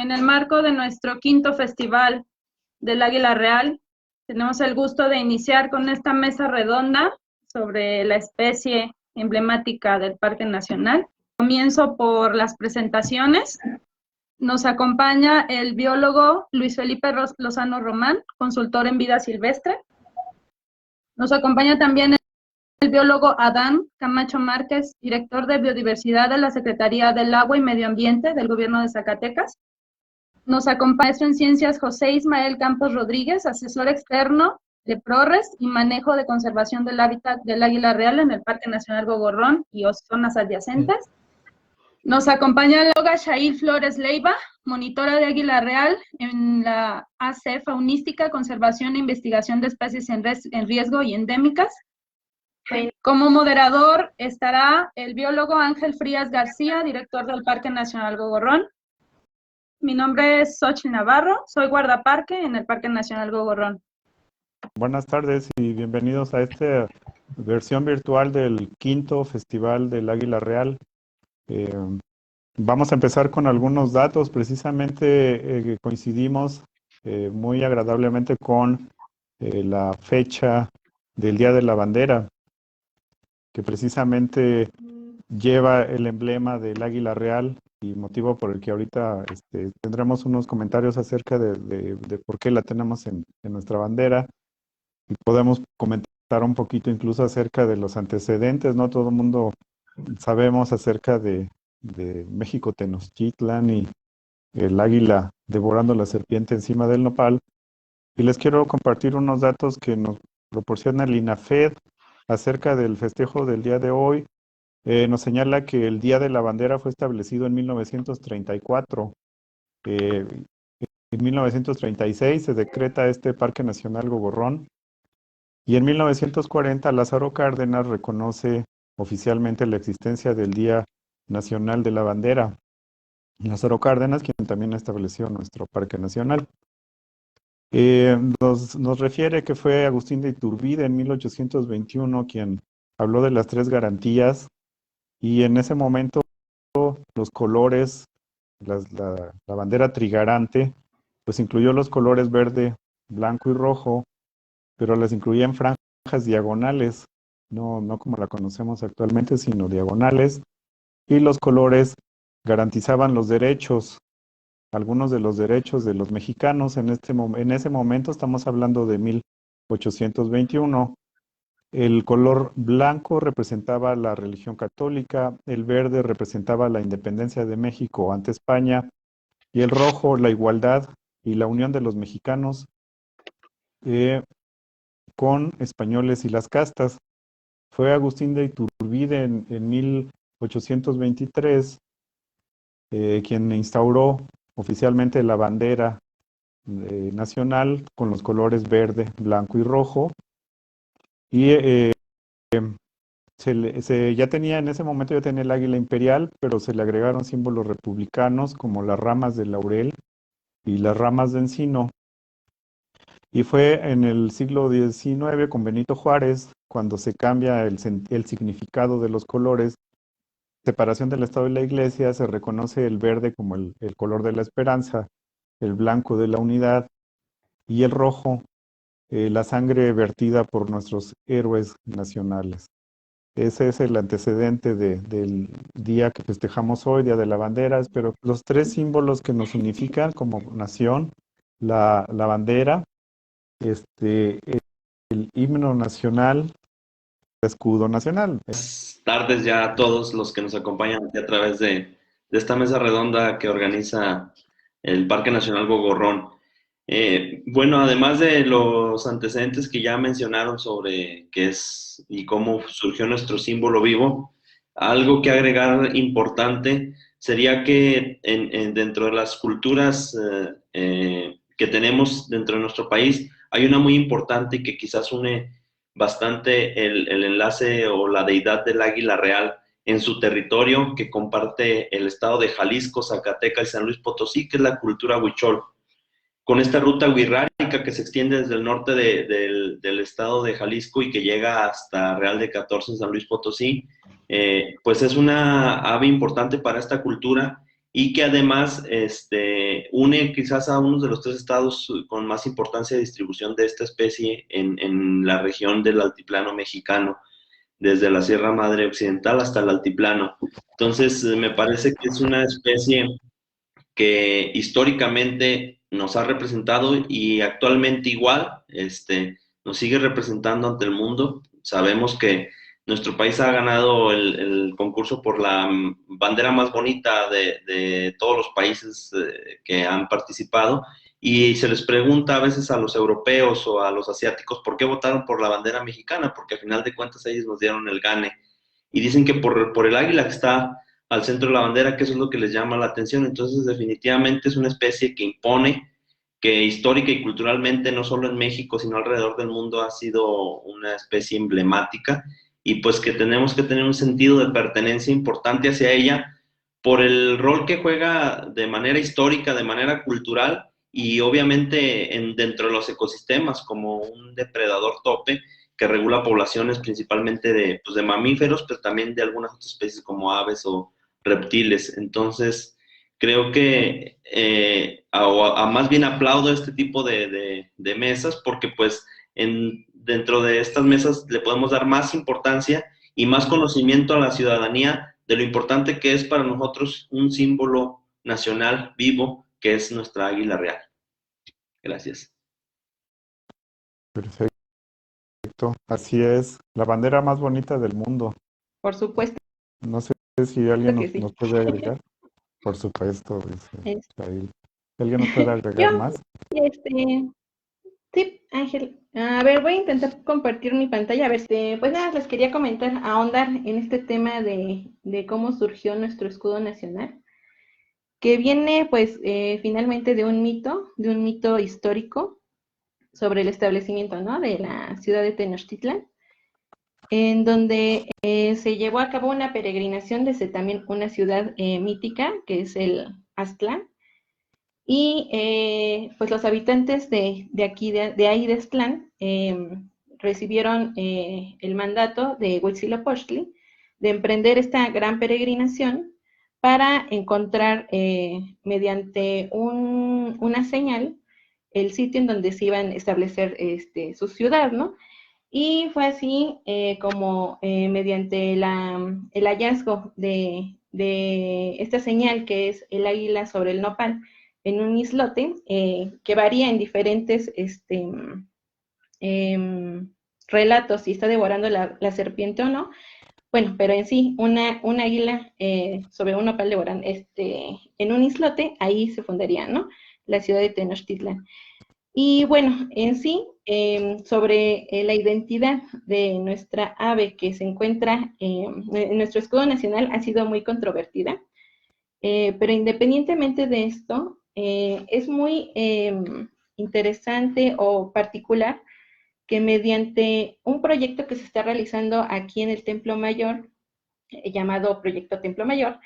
En el marco de nuestro quinto Festival del Águila Real, tenemos el gusto de iniciar con esta mesa redonda sobre la especie emblemática del Parque Nacional. Comienzo por las presentaciones. Nos acompaña el biólogo Luis Felipe Lozano Román, consultor en vida silvestre. Nos acompaña también el biólogo Adán Camacho Márquez, director de Biodiversidad de la Secretaría del Agua y Medio Ambiente del Gobierno de Zacatecas. Nos acompaña el maestro en ciencias José Ismael Campos Rodríguez, asesor externo de PRORES y manejo de conservación del hábitat del águila real en el Parque Nacional Gogorrón y zonas adyacentes. Nos acompaña la bióloga Shail Flores Leiva, monitora de águila real en la AC Faunística, Conservación e Investigación de Especies en Riesgo y Endémicas. Como moderador estará el biólogo Ángel Frías García, director del Parque Nacional Gogorrón. Mi nombre es Xochitl Navarro, soy guardaparque en el Parque Nacional Gogorrón. Buenas tardes y bienvenidos a esta versión virtual del quinto Festival del Águila Real. Vamos a empezar con algunos datos. Precisamente coincidimos muy agradablemente con la fecha del Día de la Bandera, que precisamente lleva el emblema del Águila Real y motivo por el que ahorita tendremos unos comentarios acerca de por qué la tenemos en nuestra bandera. Y podemos comentar un poquito incluso acerca de los antecedentes, ¿no? Todo el mundo sabemos acerca de México Tenochtitlan y el águila devorando la serpiente encima del nopal. Y les quiero compartir unos datos que nos proporciona el INAFED acerca del festejo del día de hoy. Nos señala que el Día de la Bandera fue establecido en 1934. En 1936 se decreta este Parque Nacional Gogorrón. Y en 1940 Lázaro Cárdenas reconoce oficialmente la existencia del Día Nacional de la Bandera. Lázaro Cárdenas, quien también estableció nuestro Parque Nacional. Nos refiere que fue Agustín de Iturbide en 1821 quien habló de las 3 garantías y en ese momento los colores, la bandera trigarante, pues incluyó los colores verde, blanco y rojo, pero las incluía en franjas diagonales, no como la conocemos actualmente, sino diagonales, y los colores garantizaban los derechos, algunos de los derechos de los mexicanos. En ese momento estamos hablando de 1821. El color blanco representaba la religión católica, el verde representaba la independencia de México ante España, y el rojo la igualdad y la unión de los mexicanos con españoles y las castas. Fue Agustín de Iturbide en 1823 quien instauró oficialmente la bandera nacional con los colores verde, blanco y rojo. Y ya tenía, en ese momento ya tenía el águila imperial, pero se le agregaron símbolos republicanos como las ramas de laurel y las ramas de encino. Y fue en el siglo XIX con Benito Juárez cuando se cambia el significado de los colores, separación del Estado y la Iglesia, se reconoce el verde como el color de la esperanza, el blanco de la unidad y el rojo, la sangre vertida por nuestros héroes nacionales. Ese es el antecedente del día que festejamos hoy, Día de la Bandera. Pero los 3 símbolos que nos unifican como nación, la bandera, el himno nacional, el escudo nacional. Buenas tardes ya a todos los que nos acompañan a través de esta mesa redonda que organiza el Parque Nacional Gogorrón. Bueno, además de los antecedentes que ya mencionaron sobre qué es y cómo surgió nuestro símbolo vivo, algo que agregar importante sería que dentro de las culturas que tenemos dentro de nuestro país, hay una muy importante y que quizás une bastante el enlace o la deidad del águila real en su territorio que comparte el estado de Jalisco, Zacatecas y San Luis Potosí, que es la cultura huichol. Con esta ruta wixárika que se extiende desde el norte del estado de Jalisco y que llega hasta Real de 14 en San Luis Potosí, pues es una ave importante para esta cultura y que además une quizás a uno de los 3 estados con más importancia de distribución de esta especie en la región del altiplano mexicano, desde la Sierra Madre Occidental hasta el altiplano. Entonces, me parece que es una especie que históricamente nos ha representado y actualmente igual nos sigue representando ante el mundo. Sabemos que nuestro país ha ganado el concurso por la bandera más bonita de todos los países que han participado, y se les pregunta a veces a los europeos o a los asiáticos por qué votaron por la bandera mexicana, porque al final de cuentas ellos nos dieron el gane, y dicen que por el águila que está al centro de la bandera, que eso es lo que les llama la atención. Entonces, definitivamente es una especie que impone, que histórica y culturalmente, no solo en México, sino alrededor del mundo, ha sido una especie emblemática, y pues que tenemos que tener un sentido de pertenencia importante hacia ella por el rol que juega de manera histórica, de manera cultural, y obviamente dentro de los ecosistemas como un depredador tope que regula poblaciones principalmente de mamíferos, pero también de algunas otras especies como aves o reptiles. Entonces, creo que más bien aplaudo este tipo de mesas, porque pues dentro de estas mesas le podemos dar más importancia y más conocimiento a la ciudadanía de lo importante que es para nosotros un símbolo nacional vivo, que es nuestra águila real. Gracias. Perfecto. Así es, la bandera más bonita del mundo. Por supuesto No sé si alguien que sí. nos puede agregar. Por supuesto, dice Es- Israel. ¿Alguien nos puede agregar Yo, más? Sí, Ángel. A ver, voy a intentar compartir mi pantalla. A ver, pues nada, les quería comentar, ahondar en este tema de cómo surgió nuestro escudo nacional, que viene pues finalmente de un mito histórico sobre el establecimiento, ¿no?, de la ciudad de Tenochtitlan, en donde se llevó a cabo una peregrinación desde también una ciudad mítica, que es el Aztlán, y pues los habitantes de aquí, de ahí de Aztlán, recibieron el mandato de Huitzilopochtli de emprender esta gran peregrinación para encontrar mediante una señal el sitio en donde se iban a establecer su ciudad, ¿no? Y fue así como mediante el hallazgo de esta señal, que es el águila sobre el nopal, en un islote que varía en diferentes relatos, si está devorando la serpiente o no. Bueno, pero en sí, un águila sobre un nopal devorando en un islote, ahí se fundaría, ¿no?, la ciudad de Tenochtitlan. Y bueno, en sí, sobre la identidad de nuestra ave que se encuentra en nuestro escudo nacional ha sido muy controvertida, pero independientemente de esto, es muy interesante o particular que mediante un proyecto que se está realizando aquí en el Templo Mayor, llamado Proyecto Templo Mayor,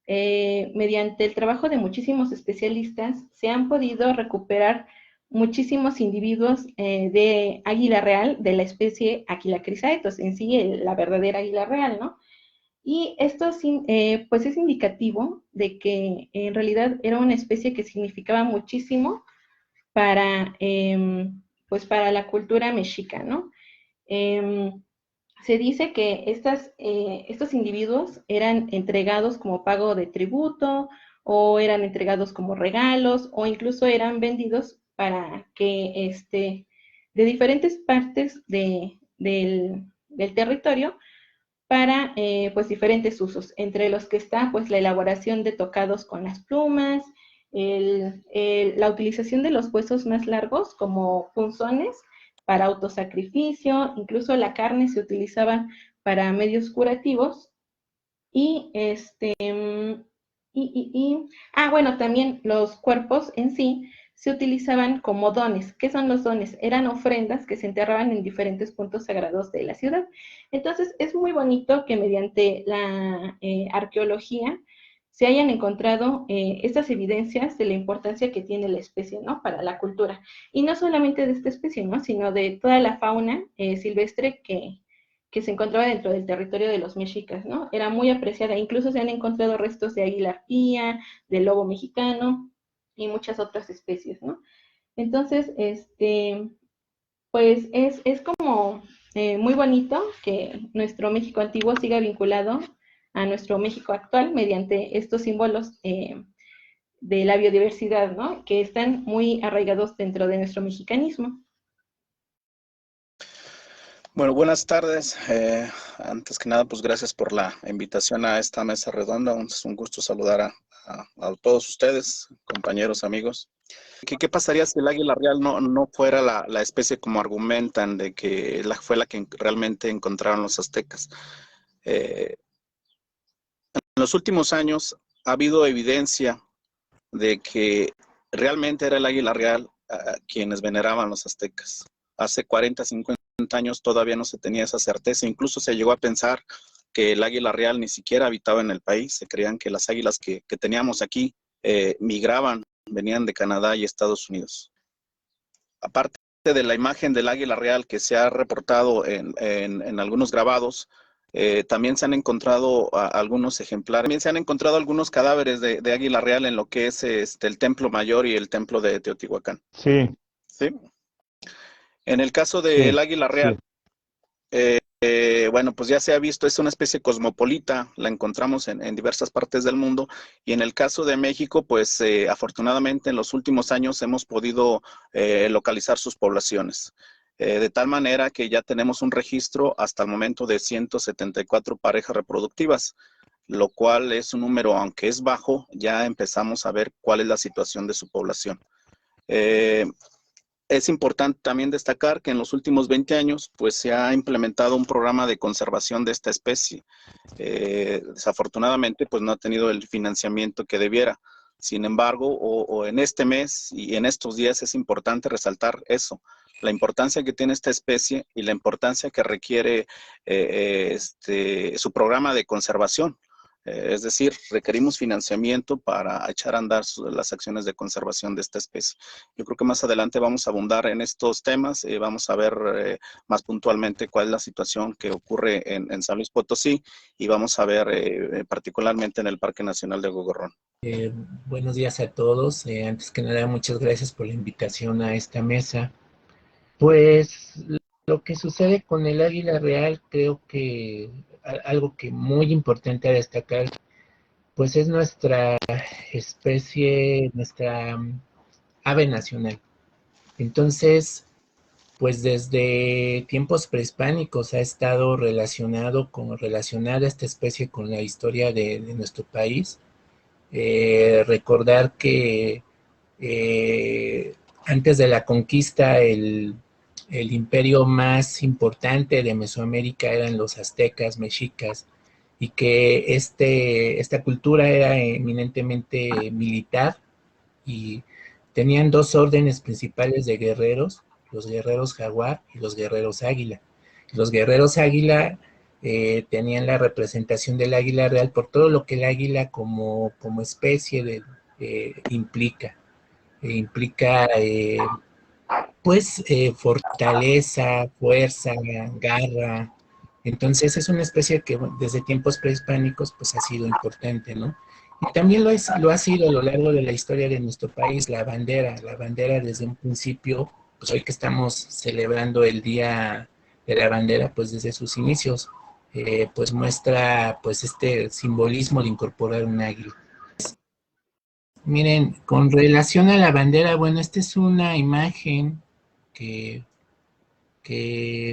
mediante el trabajo de muchísimos especialistas, se han podido recuperar muchísimos individuos de águila real de la especie Aquila chrysaetos, en sí la verdadera águila real, ¿no? Y esto pues es indicativo de que en realidad era una especie que significaba muchísimo para, pues para la cultura mexica, ¿no? Se dice que estos individuos eran entregados como pago de tributo, o eran entregados como regalos, o incluso eran vendidos para que de diferentes partes del territorio para pues diferentes usos, entre los que está pues la elaboración de tocados con las plumas, la utilización de los huesos más largos como punzones para autosacrificio, incluso la carne se utilizaba para medios curativos, y bueno, también los cuerpos en sí se utilizaban como dones. ¿Qué son los dones? Eran ofrendas que se enterraban en diferentes puntos sagrados de la ciudad. Entonces, es muy bonito que mediante la arqueología se hayan encontrado estas evidencias de la importancia que tiene la especie, ¿no?, para la cultura. Y no solamente de esta especie, ¿no?, sino de toda la fauna silvestre que que se encontraba dentro del territorio de los mexicas, ¿no? Era muy apreciada, incluso se han encontrado restos de águila arpía, de lobo mexicano y muchas otras especies, ¿no? Entonces, pues es como muy bonito que nuestro México antiguo siga vinculado a nuestro México actual mediante estos símbolos de la biodiversidad, ¿no? Que están muy arraigados dentro de nuestro mexicanismo. Bueno, buenas tardes. Antes que nada, pues gracias por la invitación a esta mesa redonda. Es un gusto saludar a todos ustedes, compañeros, amigos. ¿Qué pasaría si el águila real no fuera la especie como argumentan de que fue la que realmente encontraron los aztecas? En los últimos años ha habido evidencia de que realmente era el águila real quienes veneraban los aztecas. Hace 40, 50 años todavía no se tenía esa certeza, incluso se llegó a pensar que el águila real ni siquiera habitaba en el país, se creían que las águilas que teníamos aquí migraban, venían de Canadá y Estados Unidos. Aparte de la imagen del águila real que se ha reportado en algunos grabados, también se han encontrado algunos ejemplares, también se han encontrado algunos cadáveres de águila real en lo que es el Templo Mayor y el Templo de Teotihuacán. Sí. ¿Sí? En el caso del águila real, bueno, pues ya se ha visto, es una especie cosmopolita, la encontramos en diversas partes del mundo, y en el caso de México, pues afortunadamente en los últimos años hemos podido localizar sus poblaciones, de tal manera que ya tenemos un registro hasta el momento de 174 parejas reproductivas, lo cual es un número, aunque es bajo, ya empezamos a ver cuál es la situación de su población. Es importante también destacar que en los últimos 20 años pues se ha implementado un programa de conservación de esta especie. Desafortunadamente pues no ha tenido el financiamiento que debiera. Sin embargo, o en este mes y en estos días es importante resaltar eso, la importancia que tiene esta especie y la importancia que requiere su programa de conservación. Es decir, requerimos financiamiento para echar a andar las acciones de conservación de esta especie. Yo creo que más adelante vamos a abundar en estos temas, vamos a ver más puntualmente cuál es la situación que ocurre en San Luis Potosí y vamos a ver particularmente en el Parque Nacional de Gogorrón. Buenos días a todos. Antes que nada, muchas gracias por la invitación a esta mesa. Pues lo que sucede con el águila real, creo que algo que muy importante a destacar, pues es nuestra especie, nuestra ave nacional. Entonces, pues desde tiempos prehispánicos ha estado relacionada esta especie con la historia de nuestro país. Recordar que antes de la conquista el imperio más importante de Mesoamérica eran los aztecas, mexicas, y que esta cultura era eminentemente militar y tenían dos órdenes principales de guerreros, los guerreros jaguar y los guerreros águila. Los guerreros águila tenían la representación del águila real por todo lo que el águila como especie implica. Implica fortaleza, fuerza, garra. Entonces es una especie que desde tiempos prehispánicos pues ha sido importante, ¿no? Y también lo ha sido a lo largo de la historia de nuestro país, la bandera desde un principio, pues hoy que estamos celebrando el Día de la Bandera, pues desde sus inicios, pues muestra pues este simbolismo de incorporar un águila. Miren, con relación a la bandera, bueno, esta es una imagen que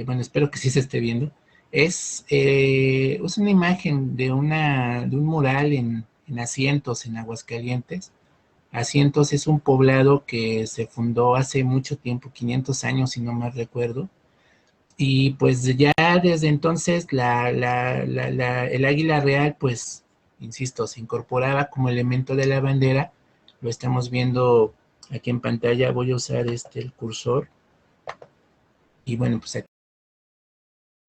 bueno, espero que sí se esté viendo. Es una imagen de un mural en Asientos, en Aguascalientes. Asientos es un poblado que se fundó hace mucho tiempo, 500 años, si no mal recuerdo. Y pues ya desde entonces el águila real, pues, insisto, se incorporaba como elemento de la bandera. Lo estamos viendo aquí en pantalla. Voy a usar el cursor. Y bueno, pues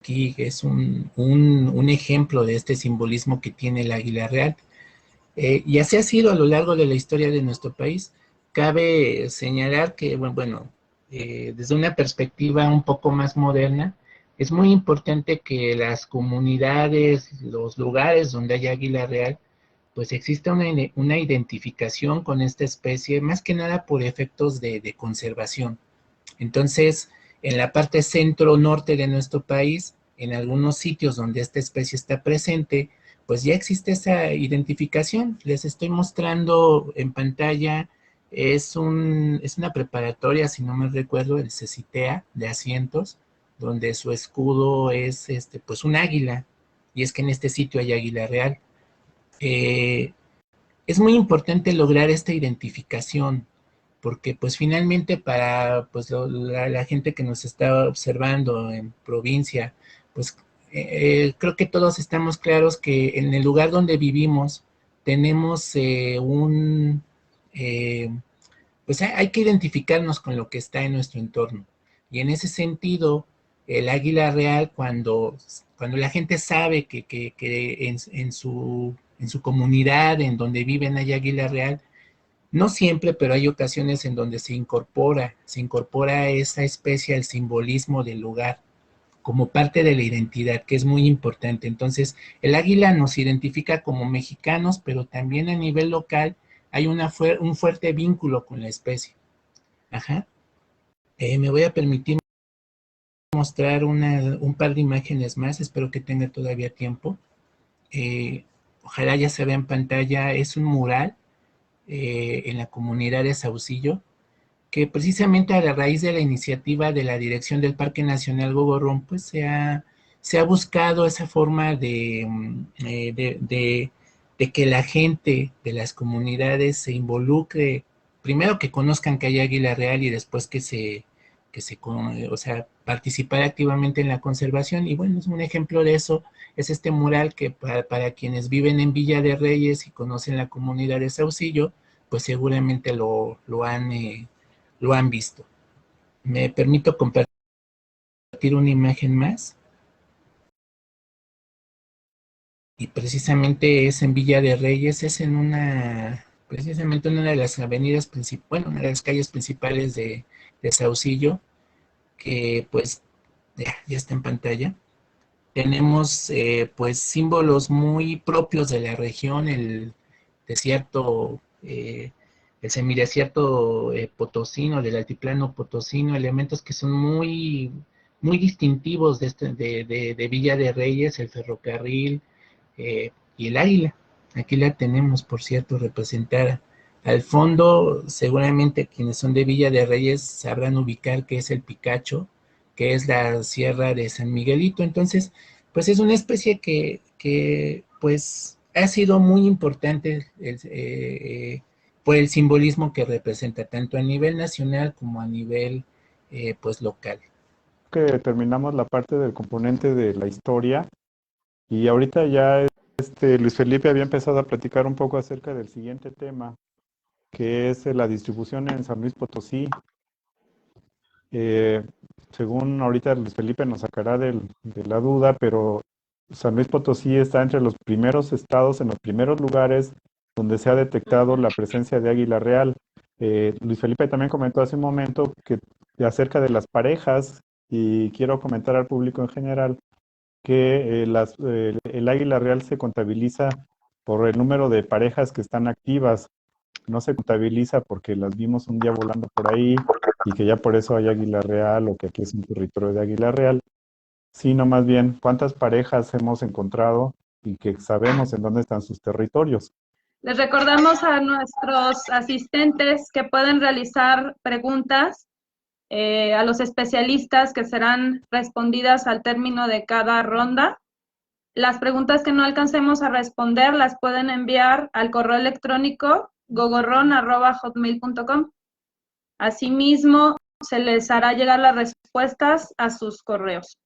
aquí es un ejemplo de este simbolismo que tiene el águila real. Y así ha sido a lo largo de la historia de nuestro país. Cabe señalar que, bueno, desde una perspectiva un poco más moderna, es muy importante que las comunidades, los lugares donde hay águila real, pues exista una identificación con esta especie, más que nada por efectos de conservación. Entonces, en la parte centro-norte de nuestro país, en algunos sitios donde esta especie está presente, pues ya existe esa identificación. Les estoy mostrando en pantalla, es una preparatoria, si no me recuerdo, el CECITEA de Asientos, donde su escudo es pues un águila, y es que en este sitio hay águila real. Es muy importante lograr esta identificación, porque pues finalmente para pues la gente que nos está observando en provincia, pues creo que todos estamos claros que en el lugar donde vivimos tenemos eh, pues hay que identificarnos con lo que está en nuestro entorno. Y en ese sentido, el águila real, cuando la gente sabe que en su comunidad, en donde viven, hay águila real, no siempre, pero hay ocasiones en donde se incorpora esa especie al simbolismo del lugar como parte de la identidad, que es muy importante. Entonces, el águila nos identifica como mexicanos, pero también a nivel local hay un fuerte vínculo con la especie. Ajá. Me voy a permitir mostrar un par de imágenes más, espero que tenga todavía tiempo. Ojalá ya se vea en pantalla, es un mural en la comunidad de Saucillo, que precisamente a la raíz de la iniciativa de la dirección del Parque Nacional Gogorrón, pues se ha buscado esa forma de que la gente de las comunidades se involucre, primero que conozcan que hay águila real y después o sea, participar activamente en la conservación. Y bueno, es un ejemplo de eso, es este mural que para quienes viven en Villa de Reyes y conocen la comunidad de Saucillo, pues seguramente lo han visto. Me permito compartir una imagen más. Y precisamente es en Villa de Reyes, es precisamente una de las avenidas principales, bueno, una de las calles principales de Saucillo, que pues ya está en pantalla. Tenemos pues símbolos muy propios de la región, el desierto, el semidesierto potosino, del altiplano potosino, elementos que son muy distintivos de Villa de Reyes, el ferrocarril y el águila. Aquí la tenemos, por cierto, representada. Al fondo, seguramente quienes son de Villa de Reyes sabrán ubicar que es el Picacho, que es la Sierra de San Miguelito. Entonces, pues es una especie que pues ha sido muy importante por el simbolismo que representa, tanto a nivel nacional como a nivel pues local. Que terminamos la parte del componente de la historia y ahorita ya Luis Felipe había empezado a platicar un poco acerca del siguiente tema, que es la distribución en San Luis Potosí. Según ahorita Luis Felipe nos sacará de la duda, pero San Luis Potosí está entre los primeros estados, en los primeros lugares donde se ha detectado la presencia de águila real. Luis Felipe también comentó hace un momento que acerca de las parejas, y quiero comentar al público en general que el águila real se contabiliza por el número de parejas que están activas. No se contabiliza porque las vimos un día volando por ahí y que ya por eso hay águila real o que aquí es un territorio de águila real, sino más bien cuántas parejas hemos encontrado y que sabemos en dónde están sus territorios. Les recordamos a nuestros asistentes que pueden realizar preguntas a los especialistas que serán respondidas al término de cada ronda. Las preguntas que no alcancemos a responder las pueden enviar al correo electrónico gogorron@hotmail.com. Asimismo, se les hará llegar las respuestas a sus correos.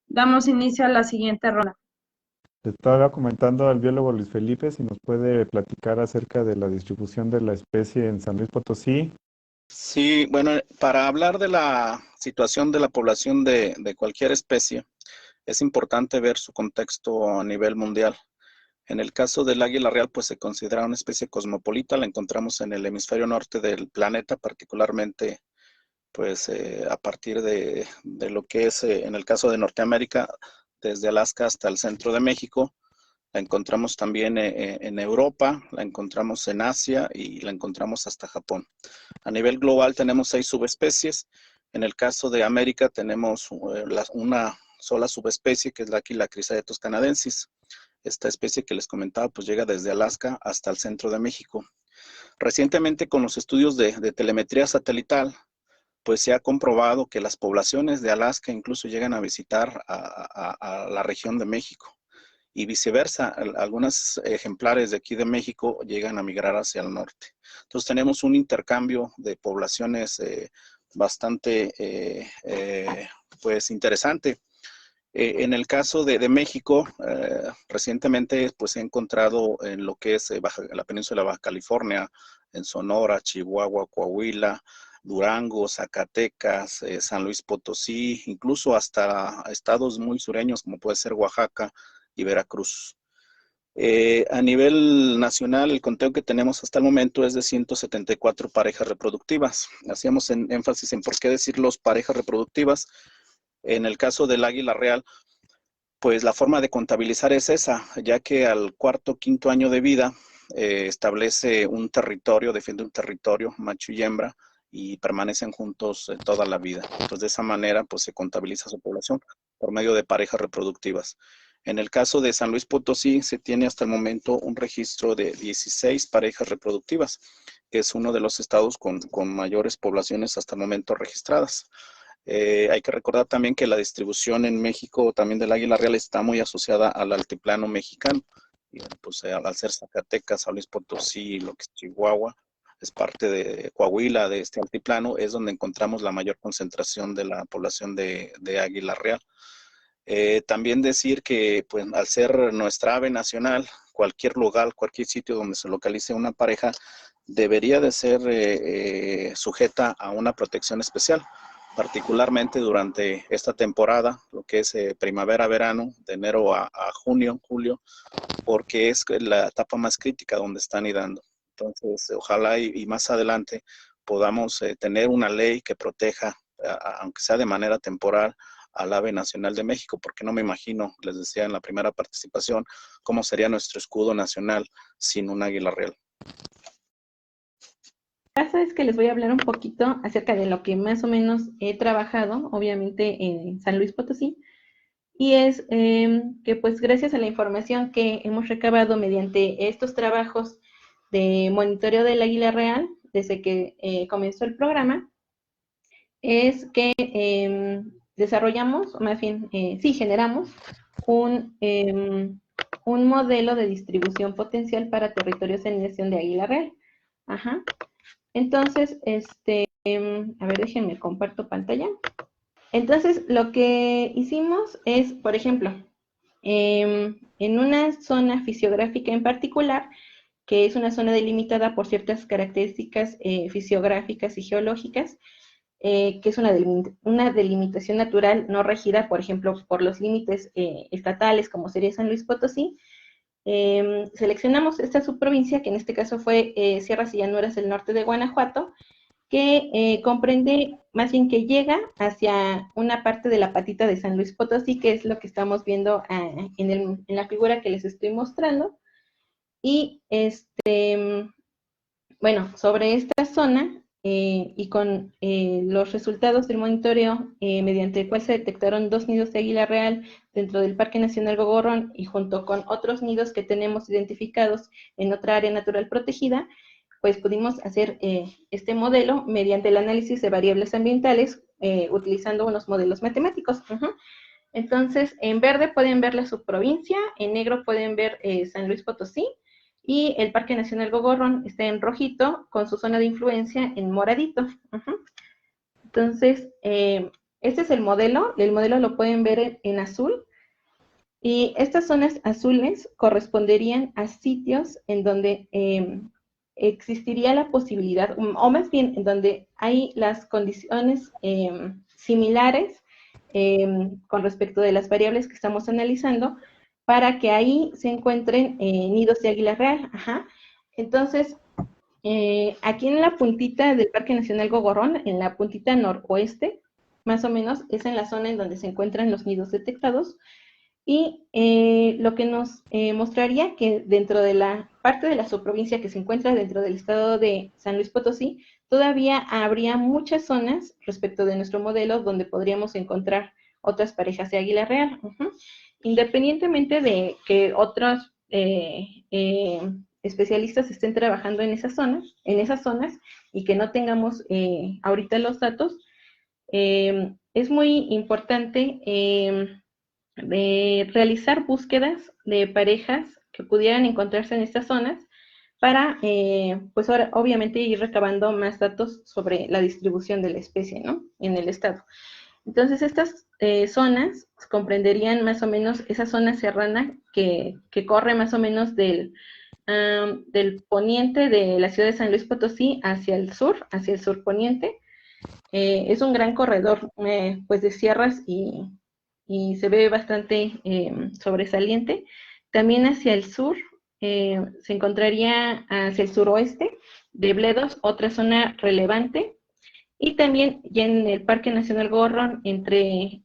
Damos inicio a la siguiente ronda. Estaba comentando al biólogo Luis Felipe si nos puede platicar acerca de la distribución de la especie en San Luis Potosí. Sí, bueno, para hablar de la situación de la población de cualquier especie, es importante ver su contexto a nivel mundial. En el caso del águila real, pues se considera una especie cosmopolita, la encontramos en el hemisferio norte del planeta, particularmente pues a partir de lo que es, en el caso de Norteamérica, desde Alaska hasta el centro de México. La encontramos también en Europa, la encontramos en Asia y la encontramos hasta Japón. A nivel global tenemos 6 subespecies. En el caso de América tenemos una sola subespecie, que es la Aquila chrysaetos canadensis. Esta especie que les comentaba, pues llega desde Alaska hasta el centro de México. Recientemente, con los estudios de telemetría satelital, pues se ha comprobado que las poblaciones de Alaska incluso llegan a visitar a la región de México. Y viceversa, algunos ejemplares de aquí de México llegan a migrar hacia el norte. Entonces tenemos un intercambio de poblaciones bastante pues interesante. En el caso de México, recientemente pues he encontrado en lo que es la península de Baja California, en Sonora, Chihuahua, Coahuila, Durango, Zacatecas, San Luis Potosí, incluso hasta estados muy sureños como puede ser Oaxaca y Veracruz. A nivel nacional, el conteo que tenemos hasta el momento es de 174 parejas reproductivas. Hacíamos énfasis en por qué decirlos parejas reproductivas. En el caso del águila real, pues la forma de contabilizar es esa, ya que al cuarto, quinto año de vida establece un territorio, defiende un territorio, macho y hembra, y permanecen juntos toda la vida. Entonces, de esa manera, pues se contabiliza su población por medio de parejas reproductivas. En el caso de San Luis Potosí, se tiene hasta el momento un registro de 16 parejas reproductivas, que es uno de los estados con mayores poblaciones hasta el momento registradas. Hay que recordar también que la distribución en México también del águila real está muy asociada al altiplano mexicano. Y pues al ser Zacatecas, San Luis Potosí, lo que es Chihuahua, es parte de Coahuila, de este altiplano, es donde encontramos la mayor concentración de la población de águila real. También decir que pues, al ser nuestra ave nacional, cualquier lugar, cualquier sitio donde se localice una pareja, debería de ser sujeta a una protección especial, particularmente durante esta temporada, lo que es primavera-verano, de enero a junio, julio, porque es la etapa más crítica donde están nidando. Entonces, ojalá y más adelante podamos tener una ley que proteja, aunque sea de manera temporal, al ave nacional de México, porque no me imagino, les decía en la primera participación, cómo sería nuestro escudo nacional sin un águila real. El caso es que les voy a hablar un poquito acerca de lo que más o menos he trabajado, obviamente en San Luis Potosí, y es que pues gracias a la información que hemos recabado mediante estos trabajos de monitoreo del águila real, desde que comenzó el programa, es que desarrollamos, o más bien, sí, generamos un modelo de distribución potencial para territorios en dirección de águila real. Ajá. Entonces, a ver, déjenme comparto pantalla. Entonces, lo que hicimos es, por ejemplo, en una zona fisiográfica en particular, que es una zona delimitada por ciertas características fisiográficas y geológicas, que es una delimitación natural no regida, por ejemplo, por los límites estatales, como sería San Luis Potosí. Seleccionamos esta subprovincia, que en este caso fue Sierras y Llanuras del norte de Guanajuato, que comprende, más bien que llega hacia una parte de la patita de San Luis Potosí, que es lo que estamos viendo en la figura que les estoy mostrando. Y bueno, sobre esta zona y con los resultados del monitoreo, mediante el cual se detectaron 2 nidos de águila real dentro del Parque Nacional Gogorrón y junto con otros nidos que tenemos identificados en otra área natural protegida, pues pudimos hacer este modelo mediante el análisis de variables ambientales utilizando unos modelos matemáticos. Entonces, en verde pueden ver la subprovincia, en negro pueden ver San Luis Potosí, y el Parque Nacional Gogorrón está en rojito con su zona de influencia en moradito. Entonces, este es el modelo lo pueden ver en azul, y estas zonas azules corresponderían a sitios en donde existiría la posibilidad, o más bien en donde hay las condiciones similares con respecto de las variables que estamos analizando, para que ahí se encuentren nidos de águila real. Entonces, Aquí en la puntita del Parque Nacional Gogorrón, en la puntita noroeste, más o menos, es en la zona en donde se encuentran los nidos detectados. Y lo que nos mostraría que dentro de la parte de la subprovincia que se encuentra dentro del estado de San Luis Potosí, todavía habría muchas zonas respecto de nuestro modelo donde podríamos encontrar otras parejas de águila real. Independientemente de que otros especialistas estén trabajando en esas zonas y que no tengamos ahorita los datos, es muy importante de realizar búsquedas de parejas que pudieran encontrarse en estas zonas para, pues ahora, obviamente, ir recabando más datos sobre la distribución de la especie, ¿no? En el estado. Entonces, estas zonas comprenderían más o menos esa zona serrana que corre más o menos del poniente de la ciudad de San Luis Potosí hacia el sur poniente. Es un gran corredor, pues, de sierras y se ve bastante sobresaliente. También hacia el sur se encontraría hacia el suroeste de Bledos, otra zona relevante. Y también ya en el Parque Nacional Gorrón, entre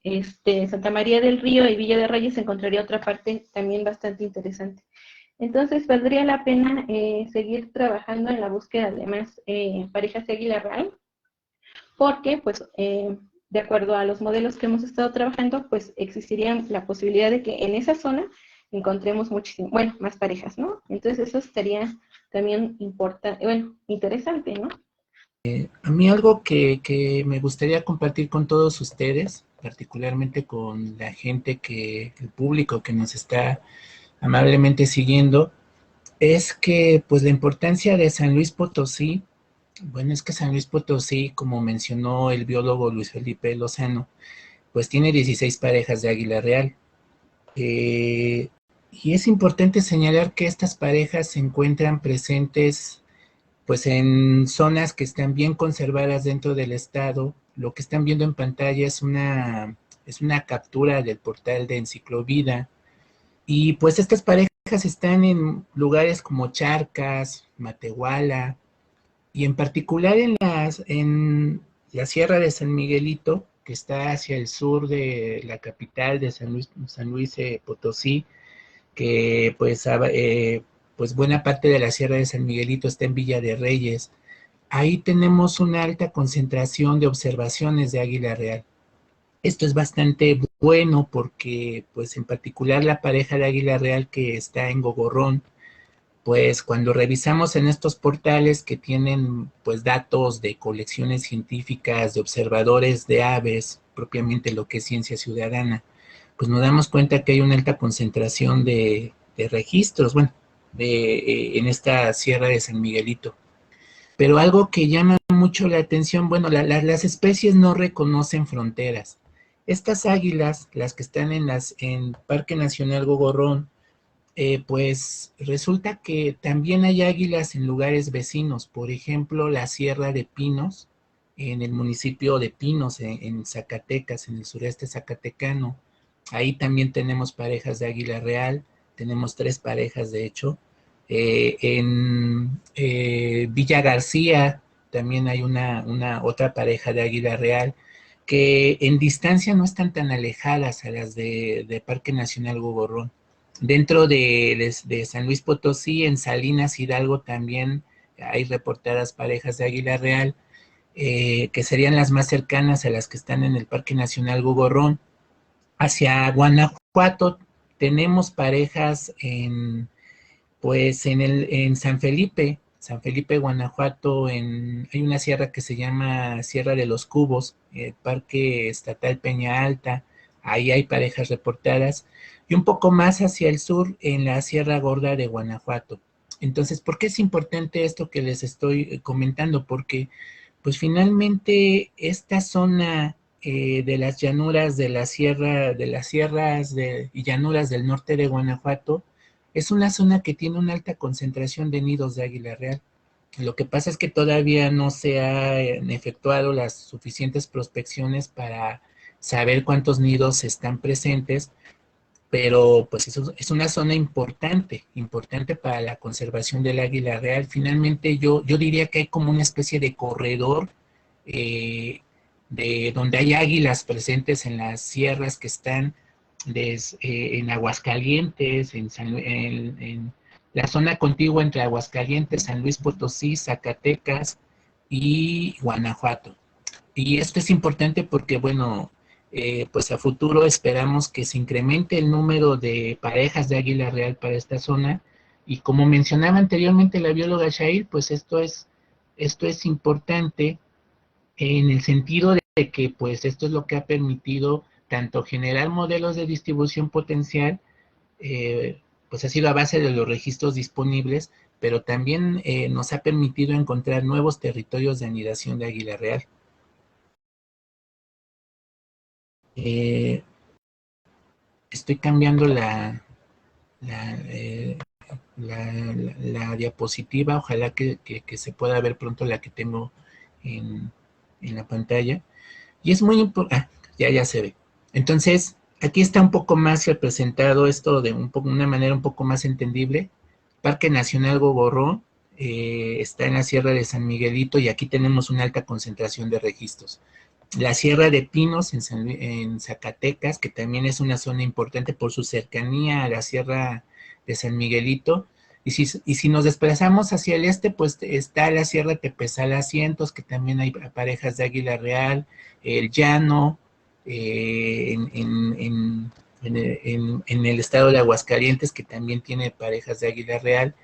Santa María del Río y Villa de Reyes, se encontraría otra parte también bastante interesante. Entonces, valdría la pena seguir trabajando en la búsqueda de más parejas de águila real, porque, pues, de acuerdo a los modelos que hemos estado trabajando, pues existiría la posibilidad de que en esa zona encontremos muchísimo, bueno, más parejas, ¿no? Entonces eso estaría también interesante, ¿no? A mí algo que me gustaría compartir con todos ustedes, particularmente con la gente el público que nos está amablemente siguiendo, es que pues la importancia de San Luis Potosí, bueno, es que San Luis Potosí, como mencionó el biólogo Luis Felipe Lozano, pues tiene 16 parejas de águila real. Y es importante señalar que estas parejas se encuentran presentes pues en zonas que están bien conservadas dentro del estado. Lo que están viendo en pantalla es una captura del portal de Enciclovida. Y pues estas parejas están en lugares como Charcas, Matehuala, y en particular en la Sierra de San Miguelito, que está hacia el sur de la capital de San Luis Potosí, que pues buena parte de la Sierra de San Miguelito está en Villa de Reyes. Ahí tenemos una alta concentración de observaciones de águila real. Esto es bastante bueno porque, pues en particular la pareja de águila real que está en Gogorrón, pues cuando revisamos en estos portales que tienen pues datos de colecciones científicas, de observadores de aves, propiamente lo que es ciencia ciudadana, pues nos damos cuenta que hay una alta concentración de registros, bueno, en esta Sierra de San Miguelito. Pero algo que llama mucho la atención, bueno, las especies no reconocen fronteras. Estas águilas, las que están en Parque Nacional Gogorrón, pues resulta que también hay águilas en lugares vecinos, por ejemplo, la Sierra de Pinos, en el municipio de Pinos, en Zacatecas, en el sureste zacatecano. Ahí también tenemos parejas de águila real, tenemos 3 parejas de hecho. En Villa García también hay otra pareja de águila real, que en distancia no están tan alejadas a las de Parque Nacional Gogorrón. Dentro de San Luis Potosí, en Salinas Hidalgo también hay reportadas parejas de águila real, que serían las más cercanas a las que están en el Parque Nacional Gogorrón. Hacia Guanajuato tenemos parejas en San Felipe, Guanajuato, hay una sierra que se llama Sierra de los Cubos, el Parque Estatal Peña Alta, ahí hay parejas reportadas, y un poco más hacia el sur, en la Sierra Gorda de Guanajuato. Entonces, ¿por qué es importante esto que les estoy comentando? Porque, pues finalmente, esta zona de las llanuras de la sierra, de las sierras y llanuras del norte de Guanajuato, es una zona que tiene una alta concentración de nidos de águila real. Lo que pasa es que todavía no se han efectuado las suficientes prospecciones para saber cuántos nidos están presentes, pero pues es una zona importante para la conservación del águila real. Finalmente yo diría que hay como una especie de corredor de donde hay águilas presentes en las sierras que están en Aguascalientes, en la zona contigua entre Aguascalientes, San Luis Potosí, Zacatecas y Guanajuato. Y esto es importante porque, bueno, pues a futuro esperamos que se incremente el número de parejas de águila real para esta zona. Y como mencionaba anteriormente la bióloga Shail, pues esto es importante en el sentido de que pues esto es lo que ha permitido tanto generar modelos de distribución potencial, pues ha sido a base de los registros disponibles, pero también nos ha permitido encontrar nuevos territorios de anidación de águila real. Estoy cambiando la diapositiva, ojalá que se pueda ver pronto la que tengo en la pantalla. Y es muy importante, ya se ve. Entonces, aquí está un poco más representado esto de una manera un poco más entendible. Parque Nacional Gogorró está en la Sierra de San Miguelito y aquí tenemos una alta concentración de registros. La Sierra de Pinos en Zacatecas, que también es una zona importante por su cercanía a la Sierra de San Miguelito. Y si nos desplazamos hacia el este, pues está la Sierra Tepezalá-Cientos, que también hay parejas de águila real, el Llano, en el estado de Aguascalientes, que también tiene parejas de águila real.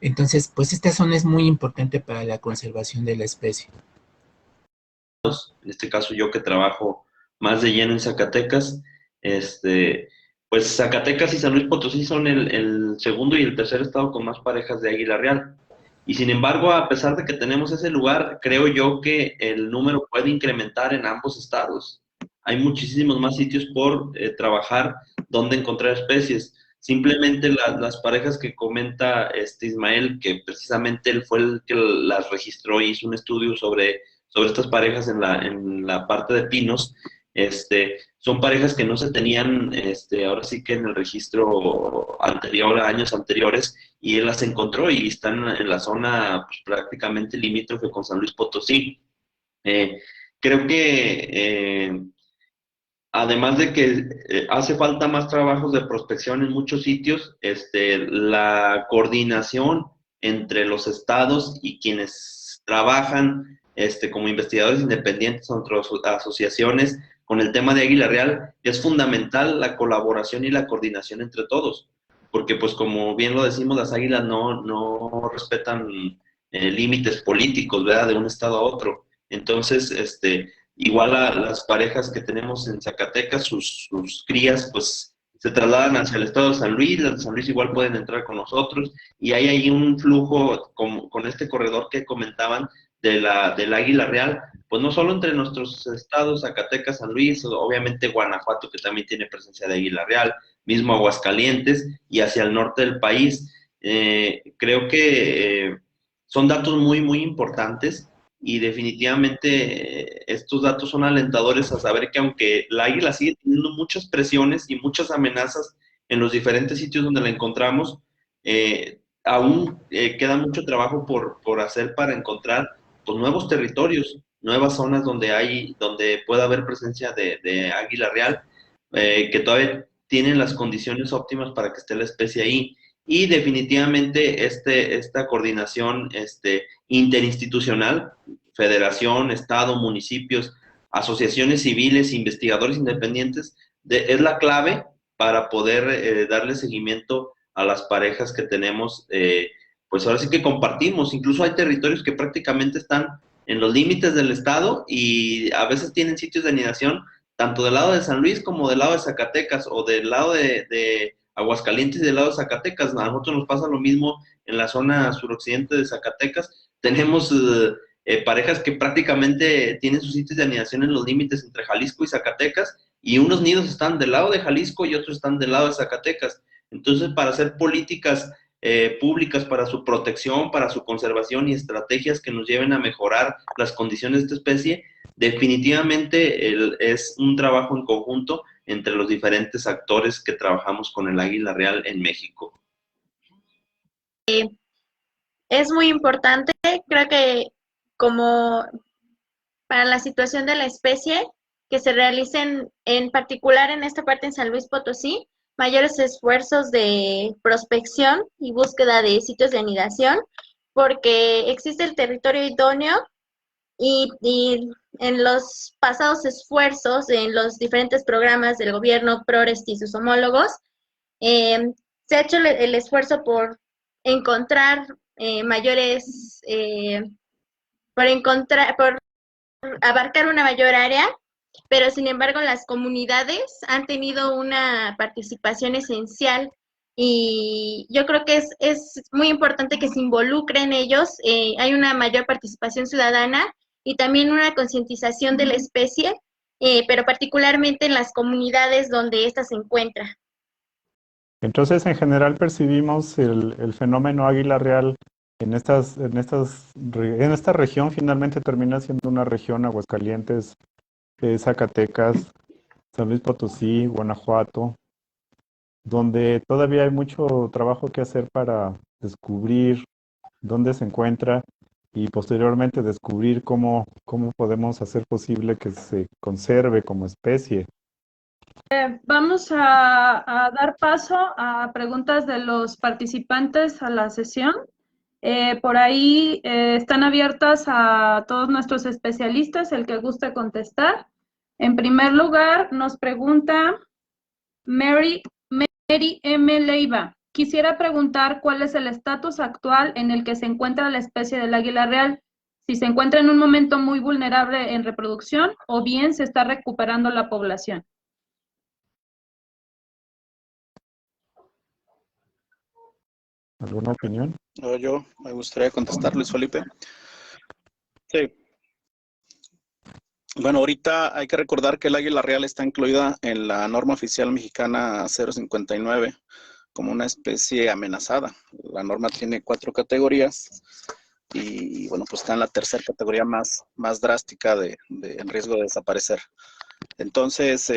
Entonces, pues esta zona es muy importante para la conservación de la especie. En este caso yo que trabajo más de lleno en Zacatecas, pues Zacatecas y San Luis Potosí son el segundo y el tercer estado con más parejas de águila real. Y sin embargo, a pesar de que tenemos ese lugar, creo yo que el número puede incrementar en ambos estados. Hay muchísimos más sitios por trabajar donde encontrar especies. Simplemente las parejas que comenta Ismael, que precisamente él fue el que las registró y hizo un estudio sobre estas parejas en la parte de pinos, son parejas que no se tenían, ahora sí que en el registro anterior, años anteriores, y él las encontró y están en la zona pues, prácticamente limítrofe con San Luis Potosí. Creo que además de que hace falta más trabajos de prospección en muchos sitios, la coordinación entre los estados y quienes trabajan como investigadores independientes o entre asociaciones con el tema de águila real, es fundamental la colaboración y la coordinación entre todos, porque pues como bien lo decimos, las águilas no respetan límites políticos, ¿verdad? De un estado a otro. Entonces, igual a las parejas que tenemos en Zacatecas, sus crías, pues se trasladan hacia el estado de San Luis, las de San Luis igual pueden entrar con nosotros, y hay ahí un flujo con este corredor que comentaban del águila real, pues no solo entre nuestros estados, Zacatecas, San Luis, obviamente Guanajuato, que también tiene presencia de águila real, mismo Aguascalientes, y hacia el norte del país. Creo que son datos muy, muy importantes, y definitivamente estos datos son alentadores a saber que aunque la águila sigue teniendo muchas presiones y muchas amenazas en los diferentes sitios donde la encontramos, aún queda mucho trabajo por hacer para encontrar pues, nuevos territorios, nuevas zonas donde pueda haber presencia de águila real, que todavía tienen las condiciones óptimas para que esté la especie ahí. Y definitivamente esta coordinación interinstitucional, federación, estado, municipios, asociaciones civiles, investigadores independientes, es la clave para poder darle seguimiento a las parejas que tenemos, pues ahora sí que compartimos. Incluso hay territorios que prácticamente están en los límites del estado y a veces tienen sitios de anidación tanto del lado de San Luis como del lado de Zacatecas o del lado de Aguascalientes y del lado de Zacatecas. A nosotros nos pasa lo mismo en la zona suroccidente de Zacatecas. Tenemos parejas que prácticamente tienen sus sitios de anidación en los límites entre Jalisco y Zacatecas, y unos nidos están del lado de Jalisco y otros están del lado de Zacatecas. Entonces, para hacer políticas públicas para su protección, para su conservación y estrategias que nos lleven a mejorar las condiciones de esta especie, definitivamente es un trabajo en conjunto entre los diferentes actores que trabajamos con el águila real en México. Es muy importante, creo que como para la situación de la especie, que se realicen en particular en esta parte en San Luis Potosí, mayores esfuerzos de prospección y búsqueda de sitios de anidación, porque existe el territorio idóneo y en los pasados esfuerzos, en los diferentes programas del gobierno, PROREST y sus homólogos, se ha hecho el esfuerzo por encontrar mayores, por abarcar una mayor área, pero sin embargo las comunidades han tenido una participación esencial y yo creo que es muy importante que se involucren ellos, hay una mayor participación ciudadana y también una concientización de la especie, pero particularmente en las comunidades donde ésta se encuentra. Entonces, en general percibimos el fenómeno águila real en esta región. Finalmente termina siendo una región, Aguascalientes, Zacatecas, San Luis Potosí, Guanajuato, donde todavía hay mucho trabajo que hacer para descubrir dónde se encuentra y posteriormente descubrir cómo podemos hacer posible que se conserve como especie. Vamos a dar paso a preguntas de los participantes a la sesión. Por ahí están abiertas a todos nuestros especialistas, el que guste contestar. En primer lugar, nos pregunta Mary M. Leiva. Quisiera preguntar cuál es el estatus actual en el que se encuentra la especie del águila real, si se encuentra en un momento muy vulnerable en reproducción o bien se está recuperando la población. ¿Alguna opinión? Yo me gustaría contestar, Luis Felipe. Sí. Bueno, ahorita hay que recordar que el águila real está incluida en la norma oficial mexicana 059 como una especie amenazada. La norma tiene 4 categorías y bueno, pues está en la tercera categoría más drástica en riesgo de desaparecer. Entonces,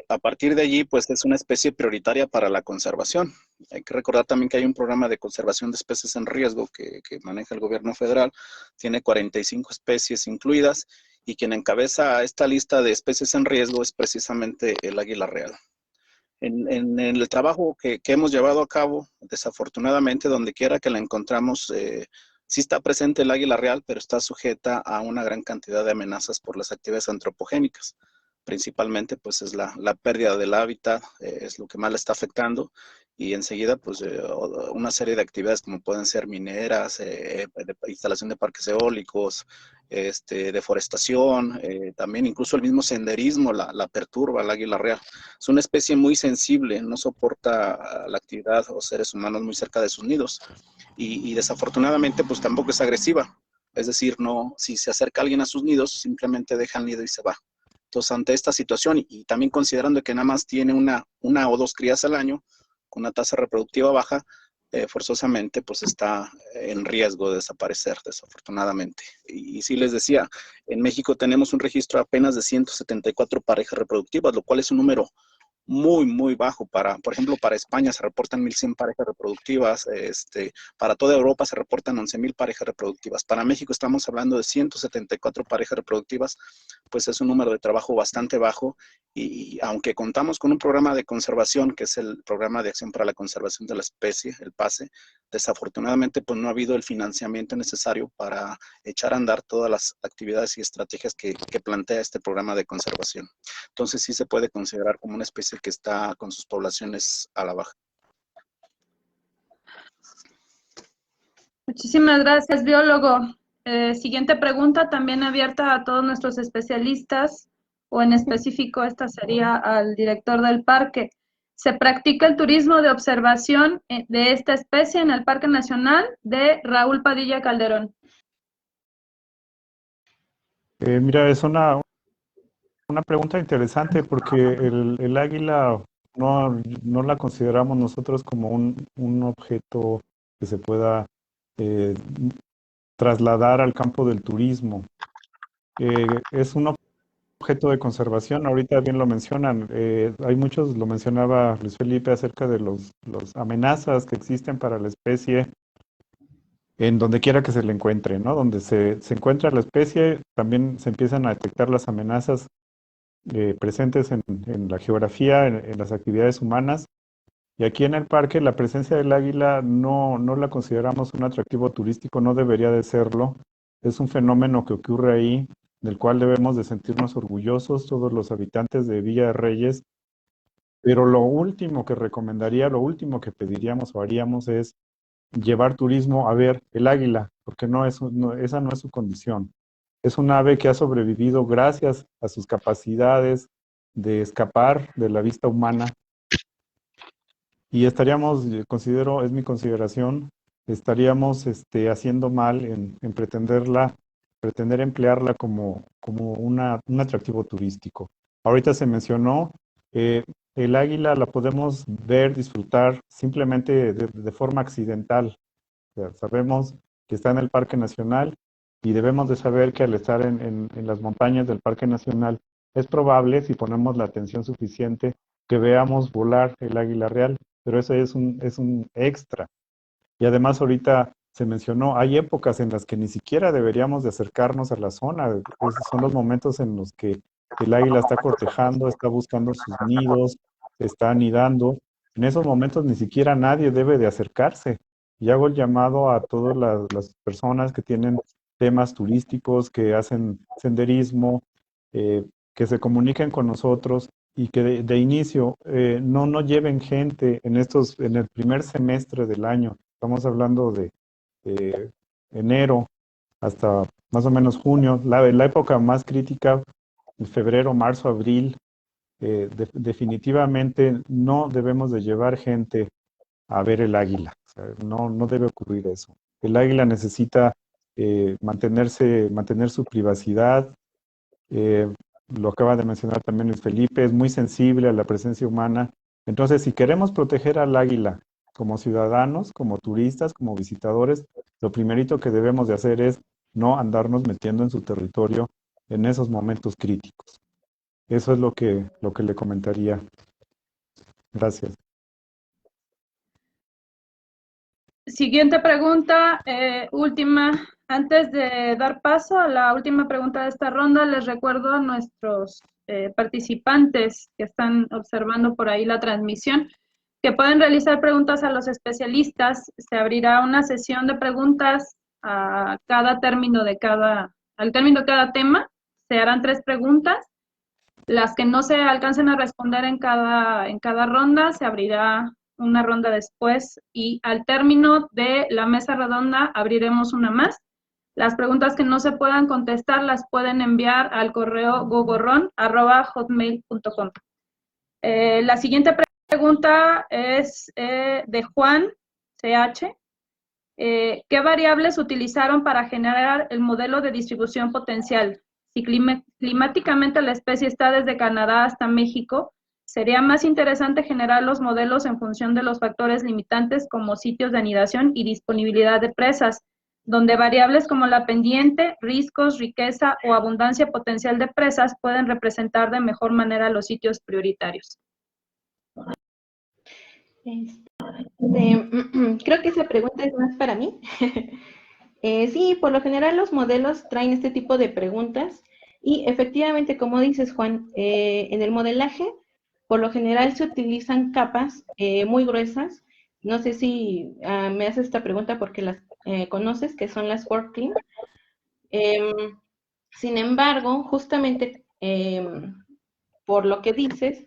a partir de allí, pues es una especie prioritaria para la conservación. Hay que recordar también que hay un programa de conservación de especies en riesgo que maneja el gobierno federal. Tiene 45 especies incluidas y quien encabeza esta lista de especies en riesgo es precisamente el águila real. En el trabajo que hemos llevado a cabo, desafortunadamente, donde quiera que la encontramos, sí está presente el águila real, pero está sujeta a una gran cantidad de amenazas por las actividades antropogénicas. Principalmente pues es la pérdida del hábitat, es lo que más le está afectando, y enseguida pues una serie de actividades como pueden ser mineras, de instalación de parques eólicos, deforestación, también incluso el mismo senderismo la perturba al águila real. Es una especie muy sensible, no soporta la actividad o seres humanos muy cerca de sus nidos, y desafortunadamente pues tampoco es agresiva, es decir, no, si se acerca alguien a sus nidos, simplemente deja el nido y se va. Entonces, ante esta situación y también considerando que nada más tiene una o 2 crías al año, con una tasa reproductiva baja, forzosamente pues está en riesgo de desaparecer, desafortunadamente. Y sí les decía, en México tenemos un registro apenas de 174 parejas reproductivas, lo cual es un número muy bajo. Por ejemplo, para España se reportan 1,100 parejas reproductivas, para toda Europa se reportan 11,000 parejas reproductivas. Para México estamos hablando de 174 parejas reproductivas, pues es un número de trabajo bastante bajo, y aunque contamos con un programa de conservación, que es el Programa de Acción para la Conservación de la Especie, el PACE, desafortunadamente pues no ha habido el financiamiento necesario para echar a andar todas las actividades y estrategias que plantea este programa de conservación. Entonces sí se puede considerar como una especie que está con sus poblaciones a la baja. Muchísimas gracias, biólogo. Siguiente pregunta, también abierta a todos nuestros especialistas, o en específico esta sería al director del parque. ¿Se practica el turismo de observación de esta especie en el Parque Nacional? De Raúl Padilla Calderón. Mira, es una pregunta interesante porque el águila no la consideramos nosotros como un objeto que se pueda trasladar al campo del turismo. Es un objeto de conservación, ahorita bien lo mencionan, hay muchos, lo mencionaba Luis Felipe, acerca de las amenazas que existen para la especie en donde quiera que se le encuentre, ¿no? Donde se encuentra la especie, también se empiezan a detectar las amenazas presentes en la geografía, en las actividades humanas. Y aquí en el parque la presencia del águila no la consideramos un atractivo turístico, no debería de serlo. Es un fenómeno que ocurre ahí, del cual debemos de sentirnos orgullosos todos los habitantes de Villa de Reyes. Pero lo último que recomendaría, lo último que pediríamos o haríamos es llevar turismo a ver el águila, porque esa no es su condición. Es un ave que ha sobrevivido gracias a sus capacidades de escapar de la vista humana. Y estaríamos, considero, es mi consideración, estaríamos haciendo mal en pretender emplearla como un atractivo turístico. Ahorita se mencionó, el águila la podemos ver, disfrutar simplemente de forma accidental. O sea, sabemos que está en el Parque Nacional y debemos de saber que al estar en las montañas del Parque Nacional es probable, si ponemos la atención suficiente, que veamos volar el águila real, pero eso es un extra. Y además ahorita se mencionó, hay épocas en las que ni siquiera deberíamos de acercarnos a la zona. Esos son los momentos en los que el águila está cortejando, está buscando sus nidos, está anidando. En esos momentos ni siquiera nadie debe de acercarse. Y hago el llamado a todas las personas que tienen temas turísticos, que hacen senderismo, que se comuniquen con nosotros y que de inicio no lleven gente en el primer semestre del año. Estamos hablando de enero hasta más o menos junio, la época más crítica, febrero, marzo, abril. Definitivamente no debemos de llevar gente a ver el águila. O sea, no debe ocurrir eso. El águila necesita mantener su privacidad. Lo acaba de mencionar también Luis Felipe, es muy sensible a la presencia humana. Entonces, si queremos proteger al águila como ciudadanos, como turistas, como visitadores, lo primerito que debemos de hacer es no andarnos metiendo en su territorio en esos momentos críticos. Eso es lo que le comentaría. Gracias. Siguiente pregunta, última. Antes de dar paso a la última pregunta de esta ronda, les recuerdo a nuestros participantes que están observando por ahí la transmisión que pueden realizar preguntas a los especialistas. Se abrirá una sesión de preguntas a al término de cada tema. Se harán 3 preguntas. Las que no se alcancen a responder en cada ronda, se abrirá una ronda después y al término de la mesa redonda abriremos una más. Las preguntas que no se puedan contestar las pueden enviar al correo gogorron@hotmail.com. La siguiente pregunta es de Juan CH. ¿Qué variables utilizaron para generar el modelo de distribución potencial? Si climáticamente la especie está desde Canadá hasta México, sería más interesante generar los modelos en función de los factores limitantes como sitios de anidación y disponibilidad de presas, donde variables como la pendiente, riscos, riqueza o abundancia potencial de presas pueden representar de mejor manera los sitios prioritarios. Creo que esa pregunta es más para mí. Sí, por lo general los modelos traen este tipo de preguntas y efectivamente, como dices, Juan, en el modelaje, por lo general se utilizan capas muy gruesas. No sé si me haces esta pregunta porque las conoces, que son las WorldClim. Sin embargo, justamente por lo que dices,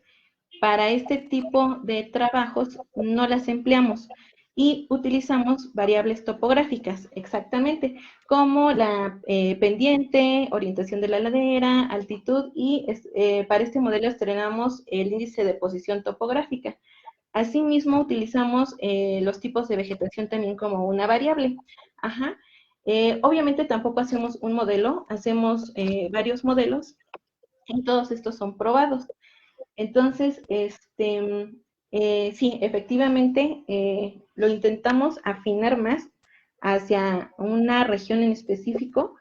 para este tipo de trabajos no las empleamos y utilizamos variables topográficas, exactamente, como la pendiente, orientación de la ladera, altitud, y para este modelo estrenamos el índice de posición topográfica. Asimismo, utilizamos los tipos de vegetación también como una variable. Ajá. Obviamente tampoco hacemos un modelo, hacemos varios modelos y todos estos son probados. Entonces, sí, efectivamente, lo intentamos afinar más hacia una región en específico,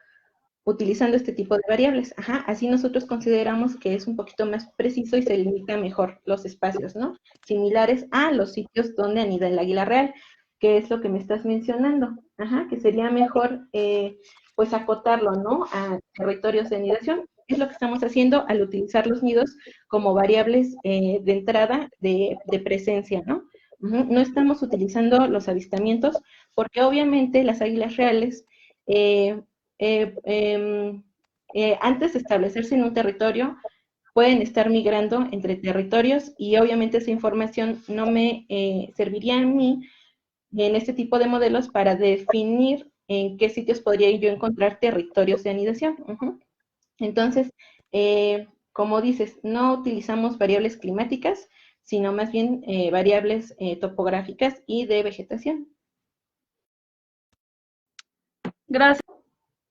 utilizando este tipo de variables. Ajá, así nosotros consideramos que es un poquito más preciso y se limita mejor los espacios, ¿no? Similares a los sitios donde anida el águila real, que es lo que me estás mencionando. Ajá, que sería mejor, pues, acotarlo, ¿no? A territorios de anidación. Es lo que estamos haciendo al utilizar los nidos como variables de entrada de presencia, ¿no? No estamos utilizando los avistamientos porque obviamente las águilas reales antes de establecerse en un territorio, pueden estar migrando entre territorios y obviamente esa información no me serviría a mí en este tipo de modelos para definir en qué sitios podría yo encontrar territorios de anidación. Entonces, como dices, no utilizamos variables climáticas, sino más bien variables topográficas y de vegetación. Gracias.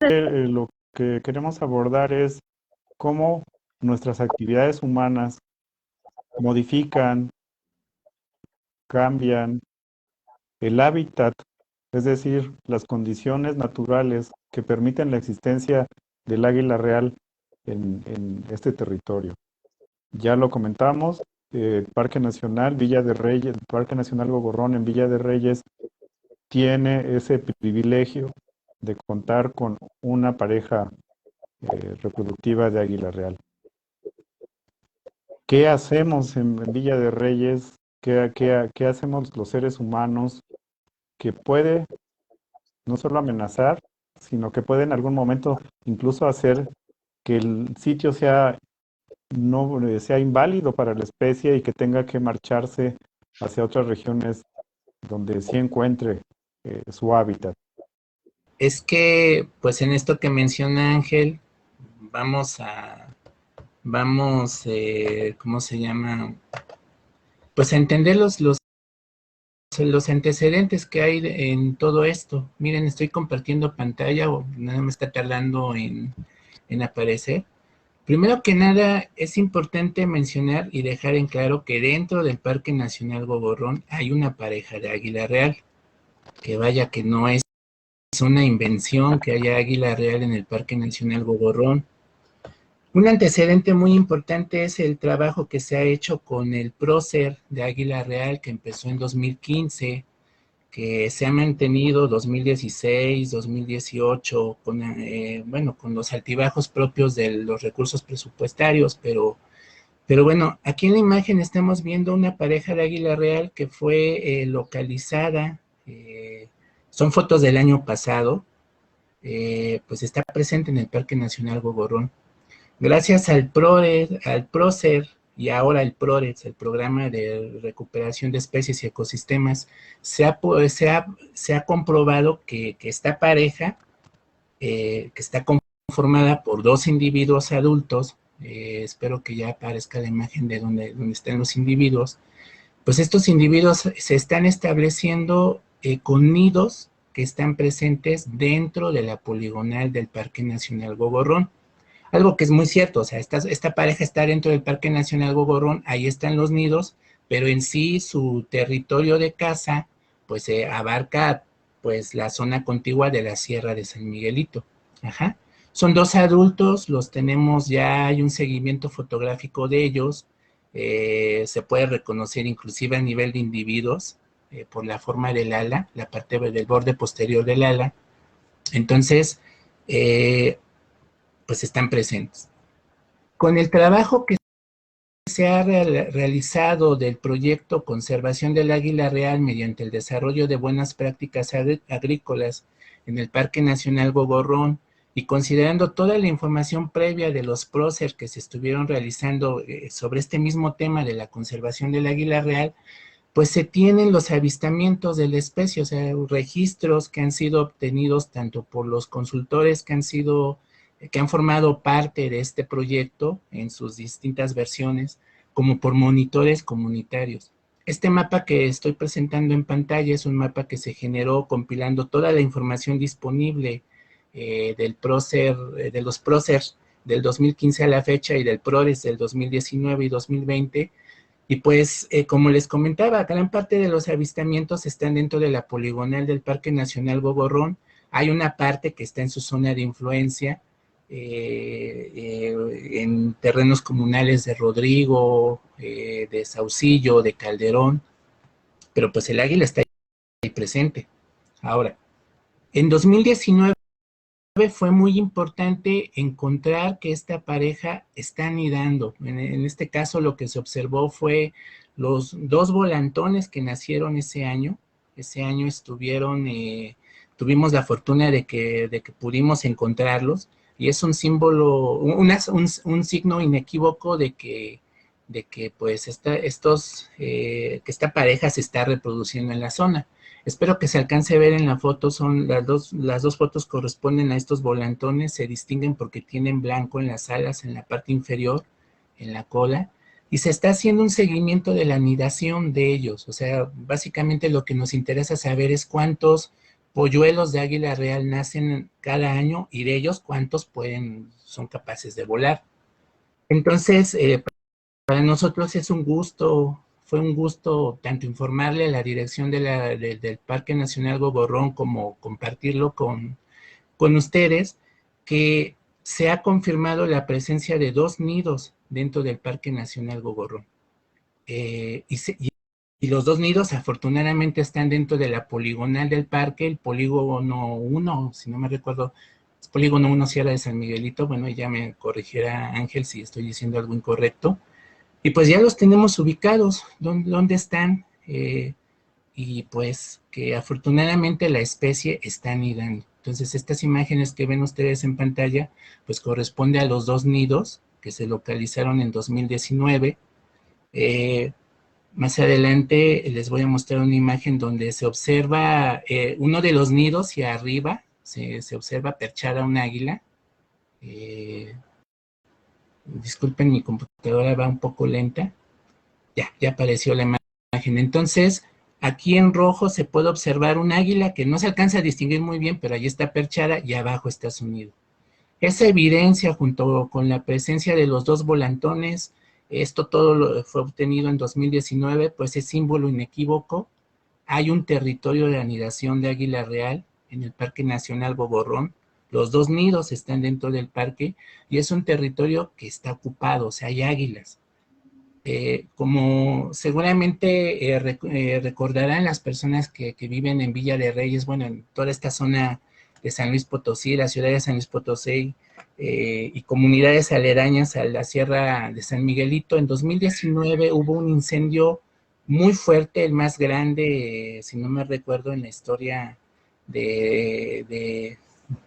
Lo que queremos abordar es cómo nuestras actividades humanas modifican, cambian el hábitat, es decir, las condiciones naturales que permiten la existencia del águila real en este territorio. Ya lo comentamos, Parque Nacional Villa de Reyes, Parque Nacional Gogorrón en Villa de Reyes tiene ese privilegio de contar con una pareja reproductiva de águila real. ¿Qué hacemos en Villa de Reyes? ¿Qué hacemos los seres humanos que puede no solo amenazar, sino que puede en algún momento incluso hacer que el sitio sea inválido para la especie y que tenga que marcharse hacia otras regiones donde sí encuentre su hábitat? Es que, pues en esto que menciona Ángel, vamos, ¿cómo se llama? Pues a entender los antecedentes que hay en todo esto. Miren, estoy compartiendo pantalla, o nada me está tardando en aparecer. Primero que nada, es importante mencionar y dejar en claro que dentro del Parque Nacional Gogorrón hay una pareja de águila real, que vaya que no es una invención que haya águila real en el Parque Nacional Gogorrón. Un antecedente muy importante es el trabajo que se ha hecho con el prócer de águila real, que empezó en 2015, que se ha mantenido 2016, 2018, con los altibajos propios de los recursos presupuestarios, pero bueno, aquí en la imagen estamos viendo una pareja de águila real que fue localizada, son fotos del año pasado, pues está presente en el Parque Nacional Gogorrón. Gracias al prócer y ahora el PRORES, el Programa de Recuperación de Especies y Ecosistemas, se ha comprobado que esta pareja, que está conformada por 2 individuos adultos, espero que ya aparezca la imagen de donde están los individuos, pues estos individuos se están estableciendo con nidos que están presentes dentro de la poligonal del Parque Nacional Gogorrón. Algo que es muy cierto, o sea, esta pareja está dentro del Parque Nacional Gogorrón, ahí están los nidos, pero en sí su territorio de caza, pues abarca pues la zona contigua de la Sierra de San Miguelito. Ajá. Son 2 adultos, los tenemos ya, hay un seguimiento fotográfico de ellos, se puede reconocer inclusive a nivel de individuos, por la forma del ala, la parte del borde posterior del ala. Entonces, pues están presentes. Con el trabajo que se ha realizado del proyecto Conservación del Águila Real mediante el desarrollo de buenas prácticas agrícolas en el Parque Nacional Gogorrón y considerando toda la información previa de los próceres que se estuvieron realizando sobre este mismo tema de la conservación del águila real, pues se tienen los avistamientos de la especie, o sea, registros que han sido obtenidos tanto por los consultores que han formado parte de este proyecto en sus distintas versiones, como por monitores comunitarios. Este mapa que estoy presentando en pantalla es un mapa que se generó compilando toda la información disponible de los próceres del 2015 a la fecha y del PRORES del 2019 y 2020, Y pues, como les comentaba, gran parte de los avistamientos están dentro de la poligonal del Parque Nacional Gogorrón. Hay una parte que está en su zona de influencia, en terrenos comunales de Rodrigo, de Saucillo, de Calderón, pero pues el águila está ahí presente. Ahora, en 2019 fue muy importante encontrar que esta pareja está anidando. En este caso lo que se observó fue los 2 volantones que nacieron ese año. Ese año tuvimos la fortuna de que pudimos encontrarlos, y es un símbolo, un signo inequívoco de que pues que esta pareja se está reproduciendo en la zona. Espero que se alcance a ver en la foto, son las dos fotos corresponden a estos volantones, se distinguen porque tienen blanco en las alas, en la parte inferior, en la cola, y se está haciendo un seguimiento de la anidación de ellos. O sea, básicamente lo que nos interesa saber es cuántos polluelos de águila real nacen cada año, y de ellos cuántos son capaces de volar. Entonces, para nosotros fue un gusto tanto informarle a la dirección del Parque Nacional Gogorrón como compartirlo con ustedes, que se ha confirmado la presencia de 2 nidos dentro del Parque Nacional Gogorrón. Y los 2 nidos afortunadamente están dentro de la poligonal del parque, el polígono 1, si no me recuerdo, es polígono 1 Sierra de San Miguelito. Bueno, ya me corregirá Ángel si estoy diciendo algo incorrecto. Y pues ya los tenemos ubicados, ¿dónde están? Y pues que afortunadamente la especie está anidando. Entonces estas imágenes que ven ustedes en pantalla, pues corresponde a los 2 nidos que se localizaron en 2019. Más adelante les voy a mostrar una imagen donde se observa uno de los nidos, y arriba se observa perchada un águila. Disculpen, mi computadora va un poco lenta. Ya apareció la imagen. Entonces, aquí en rojo se puede observar un águila que no se alcanza a distinguir muy bien, pero ahí está perchada y abajo está su nido. Esa evidencia, junto con la presencia de los 2 volantones, esto todo fue obtenido en 2019, pues es símbolo inequívoco. Hay un territorio de anidación de águila real en el Parque Nacional Gogorrón. Los 2 nidos están dentro del parque y es un territorio que está ocupado, o sea, hay águilas. Como seguramente recordarán las personas que viven en Villa de Reyes, bueno, en toda esta zona de San Luis Potosí, la ciudad de San Luis Potosí, y comunidades aledañas a la Sierra de San Miguelito, en 2019 hubo un incendio muy fuerte, el más grande, si no me recuerdo, en la historia de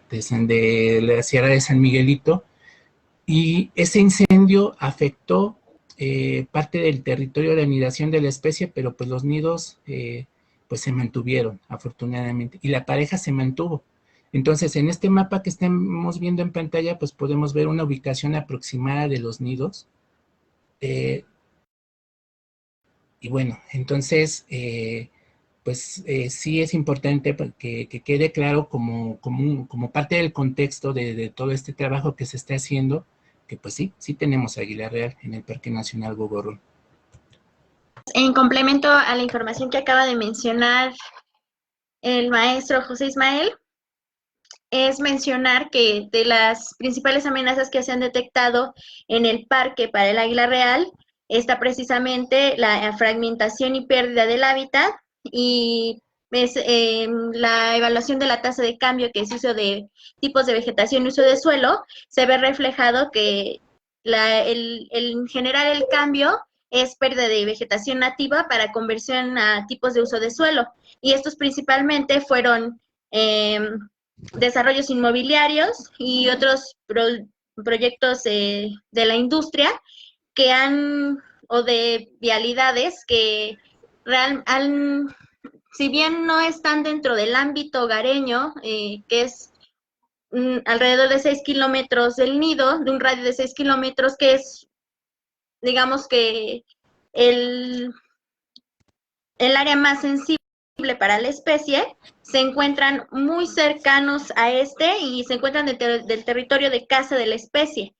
la Sierra de San Miguelito, y ese incendio afectó parte del territorio de anidación de la especie, pero pues los nidos pues se mantuvieron afortunadamente, y la pareja se mantuvo. Entonces, en este mapa que estamos viendo en pantalla, pues podemos ver una ubicación aproximada de los nidos. Y bueno, entonces, pues sí es importante que quede claro como parte del contexto de todo este trabajo que se está haciendo, que pues sí tenemos águila real en el Parque Nacional Gogorrón. En complemento a la información que acaba de mencionar el maestro José Ismael, es mencionar que de las principales amenazas que se han detectado en el parque para el águila real está precisamente la fragmentación y pérdida del hábitat, y la evaluación de la tasa de cambio, que es uso de tipos de vegetación y uso de suelo, se ve reflejado que en general el cambio es pérdida de vegetación nativa para conversión a tipos de uso de suelo, y estos principalmente fueron desarrollos inmobiliarios y otros proyectos de la industria o de vialidades que si bien no están dentro del ámbito hogareño, que es alrededor de 6 kilómetros del nido, de un radio de 6 kilómetros, que es, digamos que el área más sensible para la especie, se encuentran muy cercanos a y se encuentran del territorio de caza de la especie.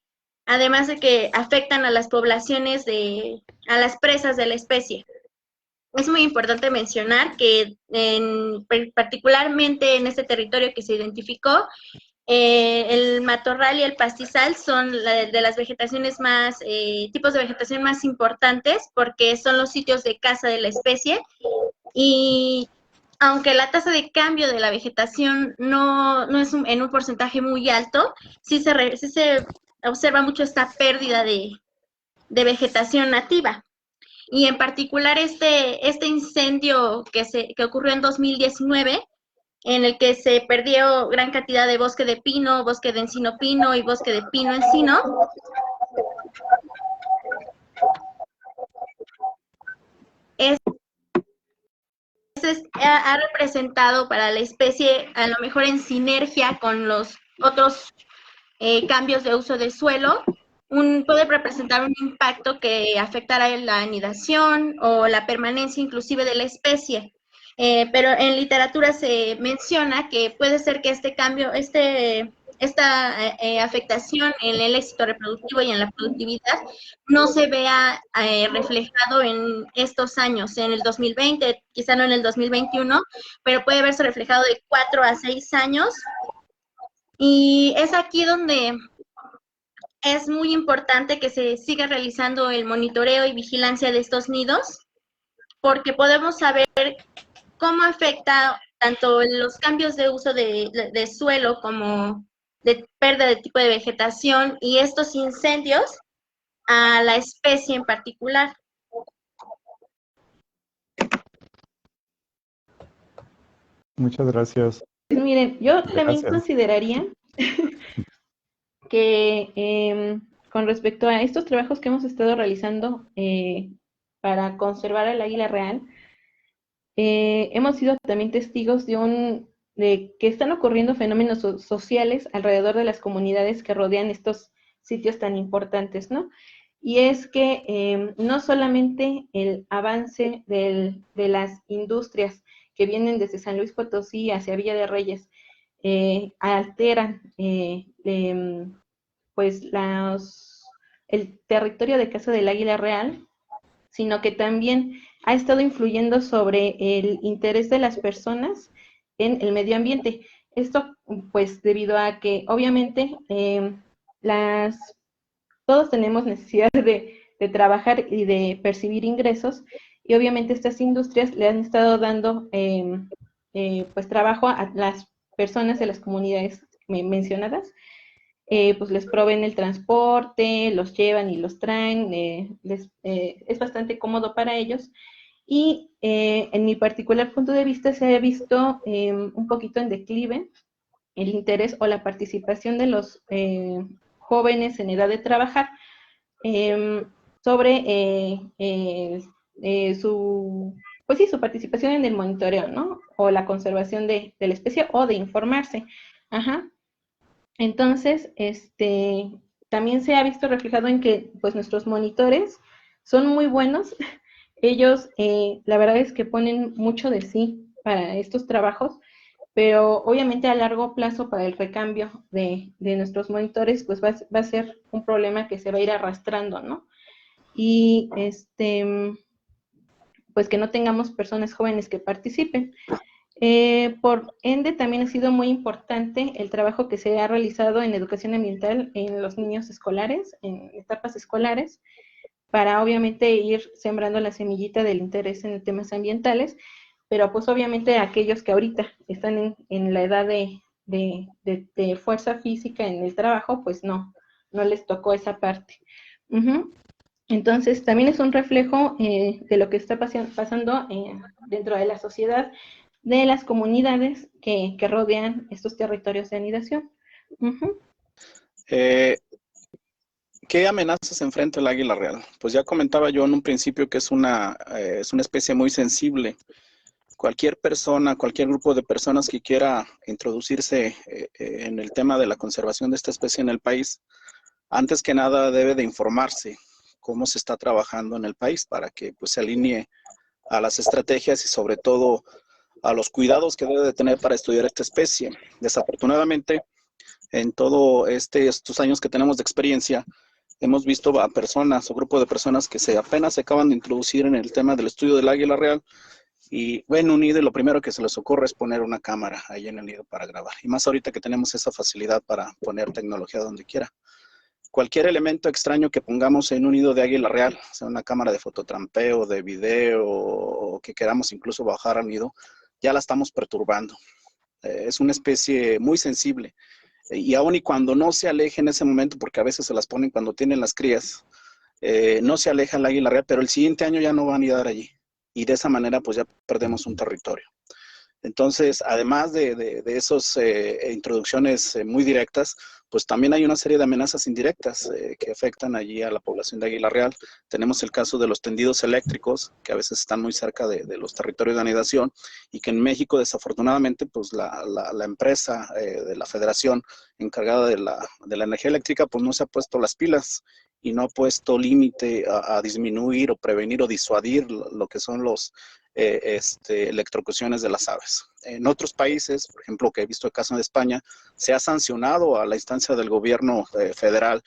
además de que afectan a las poblaciones a las presas de la especie. Es muy importante mencionar que particularmente en este territorio que se identificó, el matorral y el pastizal son de las vegetaciones más, tipos de vegetación más importantes porque son los sitios de caza de la especie, y aunque la tasa de cambio de la vegetación no es en un porcentaje muy alto, sí se observa mucho esta pérdida de vegetación nativa. Y en particular este incendio que ocurrió en 2019, en el que se perdió gran cantidad de bosque de pino, bosque de encino pino y bosque de pino encino, ha representado para la especie, a lo mejor en sinergia con los otros cambios de uso de suelo, puede representar un impacto que afectará la anidación o la permanencia inclusive de la especie. Pero en literatura se menciona que puede ser que este cambio, esta afectación en el éxito reproductivo y en la productividad no se vea reflejado en estos años, en el 2020, quizá no en el 2021, pero puede verse reflejado de 4 a 6 años. Y es aquí donde es muy importante que se siga realizando el monitoreo y vigilancia de estos nidos, porque podemos saber cómo afecta tanto los cambios de uso de suelo como de pérdida de tipo de vegetación y estos incendios a la especie en particular. Muchas gracias. Miren, yo también Gracias. consideraría que con respecto a estos trabajos que hemos estado realizando para conservar al águila real, hemos sido también testigos de que están ocurriendo fenómenos sociales alrededor de las comunidades que rodean estos sitios tan importantes, ¿no? Y es que no solamente el avance de las industrias que vienen desde San Luis Potosí hacia Villa de Reyes alteran pues el territorio de caza del águila real, sino que también ha estado influyendo sobre el interés de las personas en el medio ambiente. Esto, pues, debido a que, obviamente, todos tenemos necesidad de trabajar y de percibir ingresos, y obviamente estas industrias le han estado dando, pues, trabajo a las personas de las comunidades mencionadas. Pues les proveen el transporte, los llevan y los traen, es bastante cómodo para ellos. Y en mi particular punto de vista se ha visto un poquito en declive el interés o la participación de los jóvenes en edad de trabajar sobre pues sí, su participación en el monitoreo, ¿no? O la conservación de la especie o de informarse. Ajá. Entonces, también se ha visto reflejado en que pues nuestros monitores son muy buenos. Ellos, la verdad es que ponen mucho de sí para estos trabajos, pero obviamente a largo plazo para el recambio de nuestros monitores, pues va a ser un problema que se va a ir arrastrando, ¿no? Y pues que no tengamos personas jóvenes que participen. Por ende, también ha sido muy importante el trabajo que se ha realizado en educación ambiental en los niños escolares, en etapas escolares, para obviamente ir sembrando la semillita del interés en temas ambientales, pero pues obviamente aquellos que ahorita están en la edad de fuerza física en el trabajo, pues no les tocó esa parte. Entonces, también es un reflejo de lo que está pasando dentro de la sociedad, de las comunidades que rodean estos territorios de anidación. ¿Qué amenazas enfrenta el águila real? Pues ya comentaba yo en un principio que es una especie muy sensible. Cualquier persona, cualquier grupo de personas que quiera introducirse en el tema de la conservación de esta especie en el país, antes que nada debe de informarse cómo se está trabajando en el país para que pues, se alinee a las estrategias y sobre todo a los cuidados que debe de tener para estudiar esta especie. Desafortunadamente, en todos estos años que tenemos de experiencia, hemos visto a personas o grupo de personas que apenas se acaban de introducir en el tema del estudio del águila real y ven un nido y lo primero que se les ocurre es poner una cámara ahí en el nido para grabar. Y más ahorita que tenemos esa facilidad para poner tecnología donde quiera. Cualquier elemento extraño que pongamos en un nido de águila real, sea una cámara de fototrampeo, de video, o que queramos incluso bajar al nido, ya la estamos perturbando. Es una especie muy sensible. Y aun y cuando no se aleje en ese momento, porque a veces se las ponen cuando tienen las crías, no se aleja el águila real, pero el siguiente año ya no van a anidar allí. Y de esa manera pues ya perdemos un territorio. Entonces, además de esas introducciones muy directas, pues también hay una serie de amenazas indirectas que afectan allí a la población de águila real. Tenemos el caso de los tendidos eléctricos, que a veces están muy cerca de los territorios de anidación, y que en México, desafortunadamente, pues la empresa de la federación encargada de la energía eléctrica, pues no se ha puesto las pilas y no ha puesto límite a disminuir o prevenir o disuadir lo que son los electrocuciones de las aves. En otros países, por ejemplo, que he visto el caso de España, se ha sancionado a la instancia del gobierno federal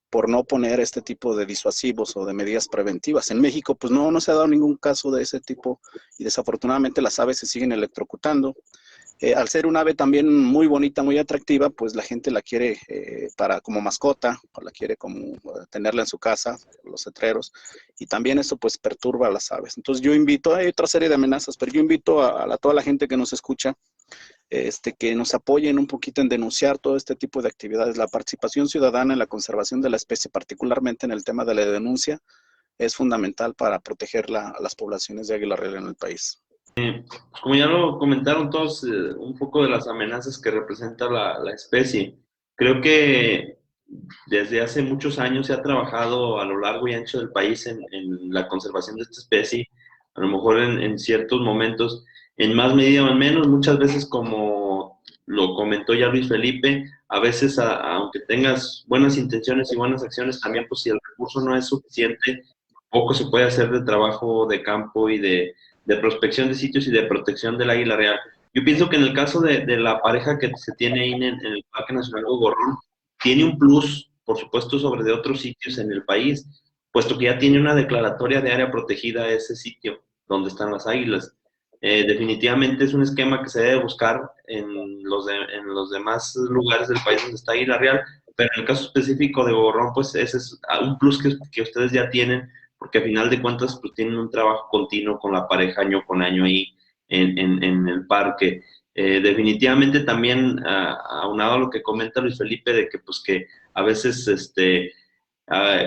por no poner este tipo de disuasivos o de medidas preventivas. En México, pues no se ha dado ningún caso de ese tipo y desafortunadamente las aves se siguen electrocutando. Al ser un ave también muy bonita, muy atractiva, pues la gente la quiere como mascota, o la quiere como tenerla en su casa, los cetreros, y también eso pues perturba a las aves. Entonces yo invito, hay otra serie de amenazas, pero yo invito a toda la gente que nos escucha, que nos apoyen un poquito en denunciar todo este tipo de actividades. La participación ciudadana en la conservación de la especie, particularmente en el tema de la denuncia, es fundamental para proteger las poblaciones de águila real en el país. Como ya lo comentaron todos, un poco de las amenazas que representa la especie. Creo que desde hace muchos años se ha trabajado a lo largo y ancho del país en la conservación de esta especie, a lo mejor en ciertos momentos, en más medida o en menos, muchas veces como lo comentó ya Luis Felipe, a veces aunque tengas buenas intenciones y buenas acciones, también pues si el recurso no es suficiente, poco se puede hacer de trabajo de campo y de prospección de sitios y de protección del águila real. Yo pienso que en el caso de la pareja que se tiene ahí en el Parque Nacional Gogorrón, tiene un plus, por supuesto, sobre de otros sitios en el país, puesto que ya tiene una declaratoria de área protegida ese sitio donde están las águilas. Definitivamente es un esquema que se debe buscar en los demás lugares del país donde está águila real, pero en el caso específico de Gogorrón, pues ese es un plus que ustedes ya tienen, porque a final de cuentas pues tienen un trabajo continuo con la pareja año con año ahí en el parque. Definitivamente también aunado a lo que comenta Luis Felipe de que pues que a veces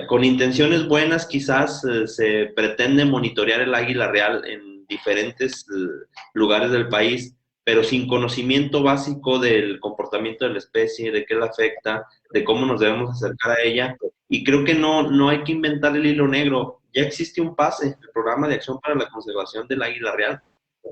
con intenciones buenas quizás se pretende monitorear el águila real en diferentes lugares del país, pero sin conocimiento básico del comportamiento de la especie, de qué la afecta, de cómo nos debemos acercar a ella. Y creo que no hay que inventar el hilo negro. Ya existe un PASE, el Programa de Acción para la Conservación del Águila Real,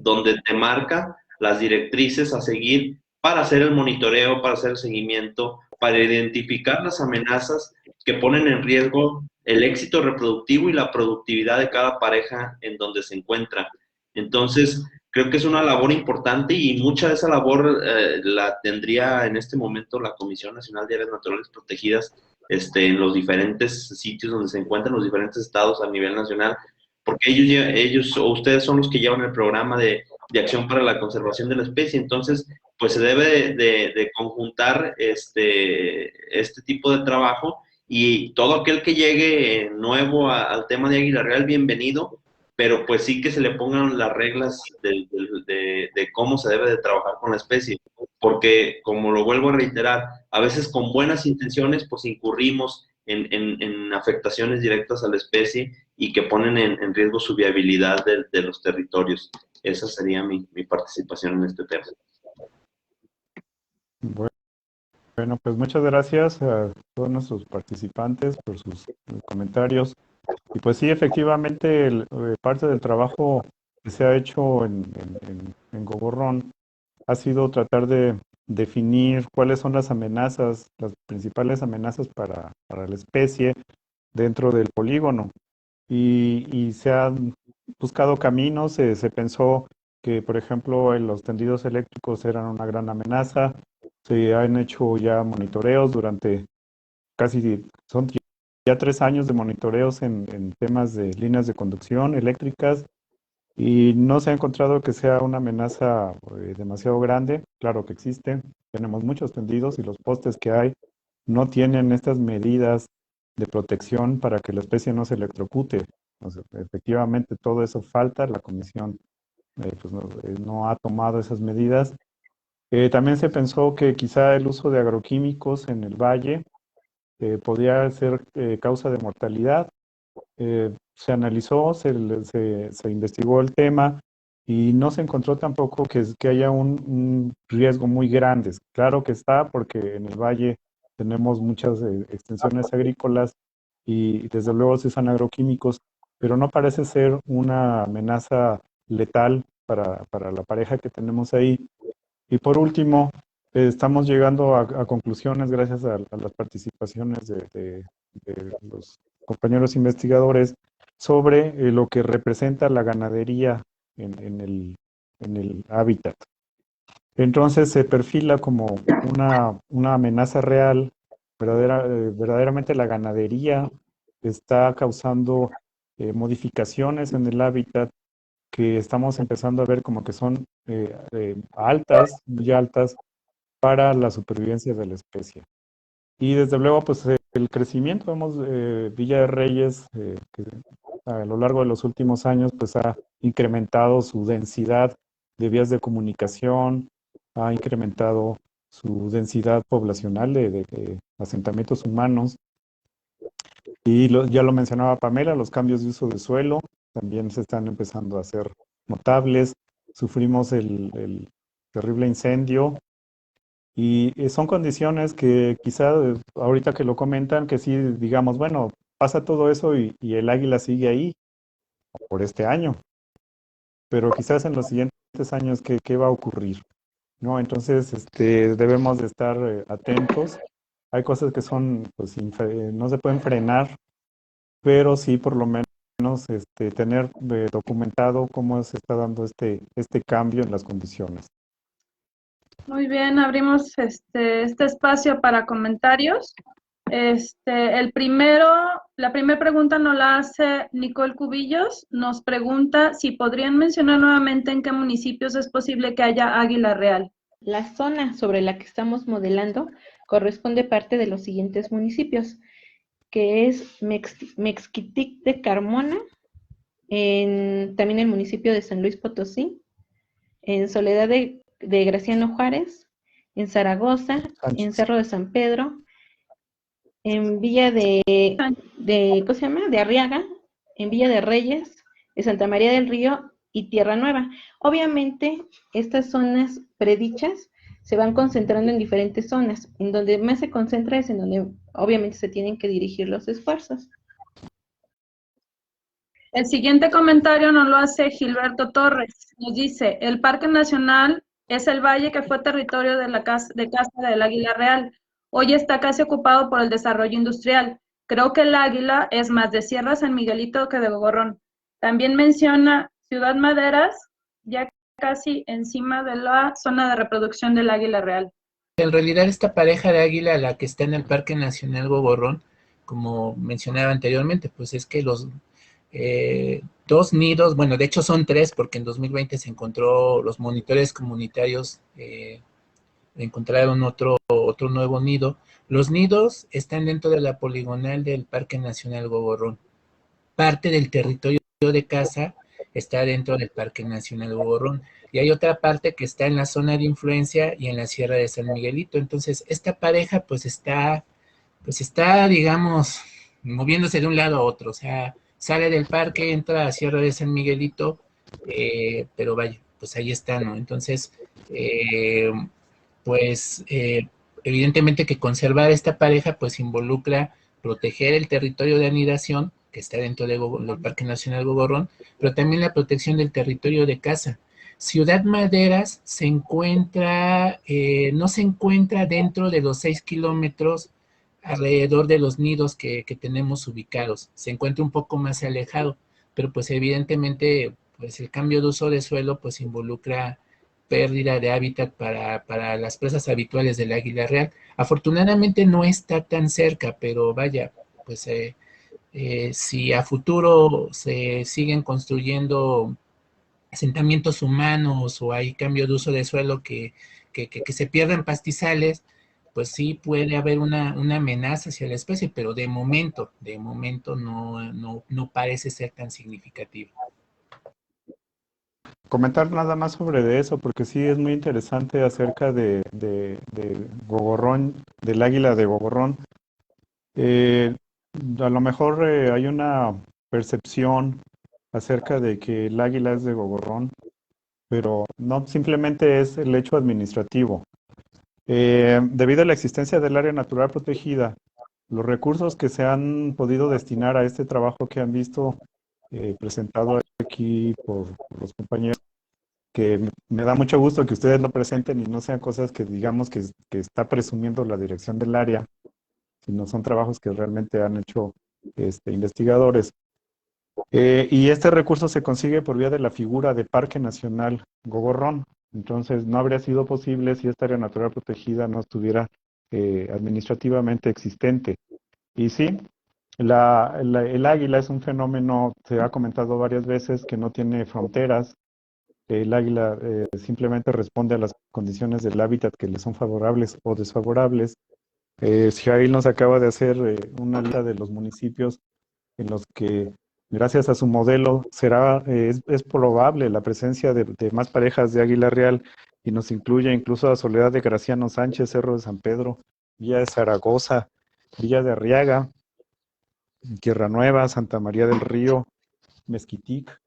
donde te marca las directrices a seguir para hacer el monitoreo, para hacer el seguimiento, para identificar las amenazas que ponen en riesgo el éxito reproductivo y la productividad de cada pareja en donde se encuentra. Entonces, creo que es una labor importante y mucha de esa labor la tendría en este momento la Comisión Nacional de Áreas Naturales Protegidas en los diferentes sitios donde se encuentran los diferentes estados a nivel nacional, porque ellos o ustedes son los que llevan el programa de acción para la conservación de la especie. Entonces, pues se debe de conjuntar este tipo de trabajo y todo aquel que llegue nuevo al tema de águila real, bienvenido, pero pues sí que se le pongan las reglas de cómo se debe de trabajar con la especie, porque como lo vuelvo a reiterar, a veces con buenas intenciones pues incurrimos en afectaciones directas a la especie y que ponen en riesgo su viabilidad de los territorios. Esa sería mi participación en este tema. Bueno, pues muchas gracias a todos nuestros participantes por sus comentarios. Y pues sí, efectivamente, parte del trabajo que se ha hecho en Gogorrón ha sido tratar de definir cuáles son las amenazas, las principales amenazas para la especie dentro del polígono. Y se han buscado caminos, se pensó que, por ejemplo, los tendidos eléctricos eran una gran amenaza. Se han hecho ya monitoreos durante son ya 3 años de monitoreos en temas de líneas de conducción eléctricas y no se ha encontrado que sea una amenaza demasiado grande. Claro que existe, tenemos muchos tendidos y los postes que hay no tienen estas medidas de protección para que la especie no se electrocute. O sea, efectivamente todo eso falta, la comisión pues no ha tomado esas medidas. También se pensó que quizá el uso de agroquímicos en el valle podría ser causa de mortalidad. Se analizó, se investigó el tema y no se encontró tampoco que haya un riesgo muy grande. Claro que está, porque en el valle tenemos muchas extensiones agrícolas y desde luego se usan agroquímicos, pero no parece ser una amenaza letal para la pareja que tenemos ahí. Y por último, estamos llegando a conclusiones gracias a las participaciones de los compañeros investigadores sobre lo que representa la ganadería en el hábitat. Entonces se perfila como una amenaza real. Verdaderamente la ganadería está causando modificaciones en el hábitat que estamos empezando a ver como que son altas, muy altas, para la supervivencia de la especie. Y desde luego, pues el crecimiento, vemos Villa de Reyes, que a lo largo de los últimos años, pues ha incrementado su densidad de vías de comunicación, ha incrementado su densidad poblacional de asentamientos humanos. Y ya lo mencionaba Pamela, los cambios de uso de suelo también se están empezando a hacer notables. Sufrimos el terrible incendio y son condiciones que quizá ahorita que lo comentan, que sí digamos, bueno, pasa todo eso y el águila sigue ahí por este año, pero quizás en los siguientes años, ¿qué va a ocurrir? ¿No? Entonces, debemos de estar atentos. Hay cosas que son, pues, no se pueden frenar, pero sí por lo menos tener documentado cómo se está dando este cambio en las condiciones. Muy bien, abrimos este espacio para comentarios. La primera pregunta nos la hace Nicole Cubillos. Nos pregunta si podrían mencionar nuevamente en qué municipios es posible que haya águila real. La zona sobre la que estamos modelando corresponde parte de los siguientes municipios, que es Mexquitic de Carmona, también el municipio de San Luis Potosí, en Soledad de Graciano Juárez, en Zaragoza, en Cerro de San Pedro, en Villa ¿cómo se llama? De Arriaga, en Villa de Reyes, de Santa María del Río y Tierra Nueva. Obviamente, estas zonas predichas se van concentrando en diferentes zonas. En donde más se concentra es en donde obviamente se tienen que dirigir los esfuerzos. El siguiente comentario nos lo hace Gilberto Torres. Nos dice, el Parque Nacional es el valle que fue territorio de caza del águila real. Hoy está casi ocupado por el desarrollo industrial. Creo que el águila es más de Sierra San Miguelito que de Gogorrón. También menciona Ciudad Maderas, ya casi encima de la zona de reproducción del águila real. En realidad esta pareja de águila, la que está en el Parque Nacional Gogorrón, como mencionaba anteriormente, pues es que los dos nidos, bueno, de hecho son 3, porque en 2020 se encontró, los monitores comunitarios encontraron otro nuevo nido. Los nidos están dentro de la poligonal del Parque Nacional Gogorrón. Parte del territorio de caza está dentro del Parque Nacional Gogorrón, y hay otra parte que está en la zona de influencia y en la Sierra de San Miguelito. Entonces, esta pareja pues está, digamos, moviéndose de un lado a otro, o sea, sale del parque, entra a Sierra de San Miguelito, pero vaya, pues ahí está, ¿no? Entonces, evidentemente que conservar esta pareja pues involucra proteger el territorio de anidación que está dentro del Parque Nacional Gogorrón, pero también la protección del territorio de caza. Ciudad Maderas se encuentra, no se encuentra dentro de los 6 kilómetros alrededor de los nidos que tenemos ubicados. Se encuentra un poco más alejado, pero pues evidentemente pues el cambio de uso de suelo pues involucra pérdida de hábitat para las presas habituales del águila real. Afortunadamente no está tan cerca, pero vaya, pues si a futuro se siguen construyendo asentamientos humanos o hay cambio de uso de suelo que se pierden pastizales, pues sí puede haber una amenaza hacia la especie, pero de momento no parece ser tan significativo. Comentar nada más sobre eso, porque sí es muy interesante acerca de Gogorrón, del águila de Gogorrón. A lo mejor hay una percepción acerca de que el águila es de Gogorrón, pero no, simplemente es el hecho administrativo. Debido a la existencia del área natural protegida, los recursos que se han podido destinar a este trabajo que han visto presentado aquí por los compañeros, que me da mucho gusto que ustedes lo presenten y no sean cosas que digamos que está presumiendo la dirección del área, sino son trabajos que realmente han hecho investigadores. Y este recurso se consigue por vía de la figura de Parque Nacional Gogorrón. Entonces, no habría sido posible si esta área natural protegida no estuviera administrativamente existente. Y sí, el águila es un fenómeno, se ha comentado varias veces, que no tiene fronteras. El águila simplemente responde a las condiciones del hábitat que le son favorables o desfavorables. Shail nos acaba de hacer una lista de los municipios en los que, gracias a su modelo, es probable la presencia de más parejas de águila real, y nos incluye incluso a Soledad de Graciano Sánchez, Cerro de San Pedro, Villa de Zaragoza, Villa de Arriaga, Tierra Nueva, Santa María del Río, Mezquitic,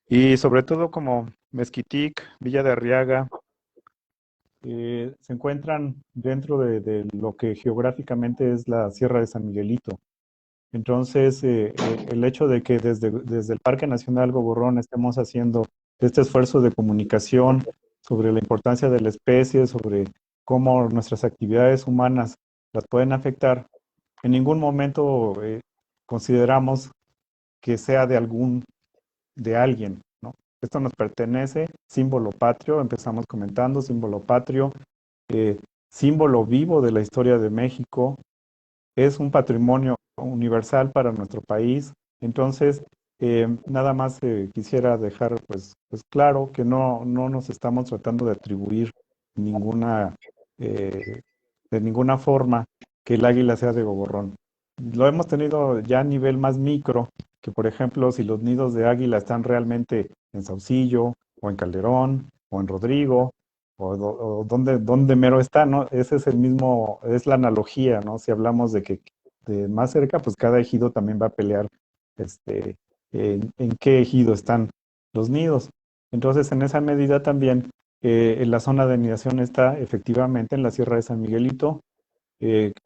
y sobre todo como Mezquitic, Villa de Arriaga, se encuentran dentro de lo que geográficamente es la Sierra de San Miguelito. Entonces, el hecho de que desde el Parque Nacional Gogorrón estemos haciendo este esfuerzo de comunicación sobre la importancia de la especie, sobre cómo nuestras actividades humanas las pueden afectar, en ningún momento consideramos que sea de alguien, ¿no? Esto nos pertenece, símbolo patrio, empezamos comentando, símbolo patrio, símbolo vivo de la historia de México, es un patrimonio universal para nuestro país. Entonces, nada más quisiera dejar pues claro que no nos estamos tratando de atribuir ninguna, de ninguna forma que el águila sea de Gogorrón. Lo hemos tenido ya a nivel más micro, que por ejemplo, si los nidos de águila están realmente en Saucillo, o en Calderón, o en Rodrigo, o donde mero está, ¿no? Ese es el mismo, es la analogía, ¿no? Si hablamos de que de más cerca, pues cada ejido también va a pelear en qué ejido están los nidos. Entonces, en esa medida también, en la zona de anidación está efectivamente en la Sierra de San Miguelito.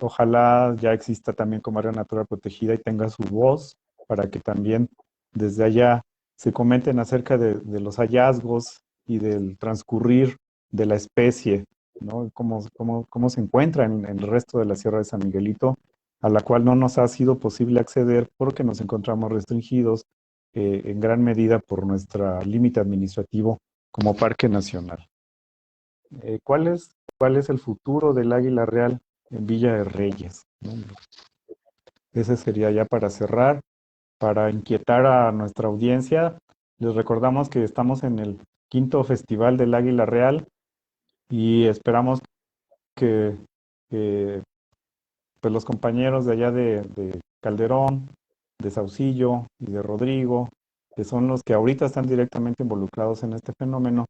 Ojalá ya exista también como área natural protegida y tenga su voz para que también desde allá se comenten acerca de los hallazgos y del transcurrir de la especie, ¿no? Cómo se encuentra en el resto de la Sierra de San Miguelito, a la cual no nos ha sido posible acceder porque nos encontramos restringidos en gran medida por nuestro límite administrativo como parque nacional. ¿Cuál es el futuro del águila real en Villa de Reyes? Ese sería ya para cerrar, para inquietar a nuestra audiencia. Les recordamos que estamos en el 5º Festival del Águila Real y esperamos que pues los compañeros de allá de Calderón, de Saucillo y de Rodrigo, que son los que ahorita están directamente involucrados en este fenómeno,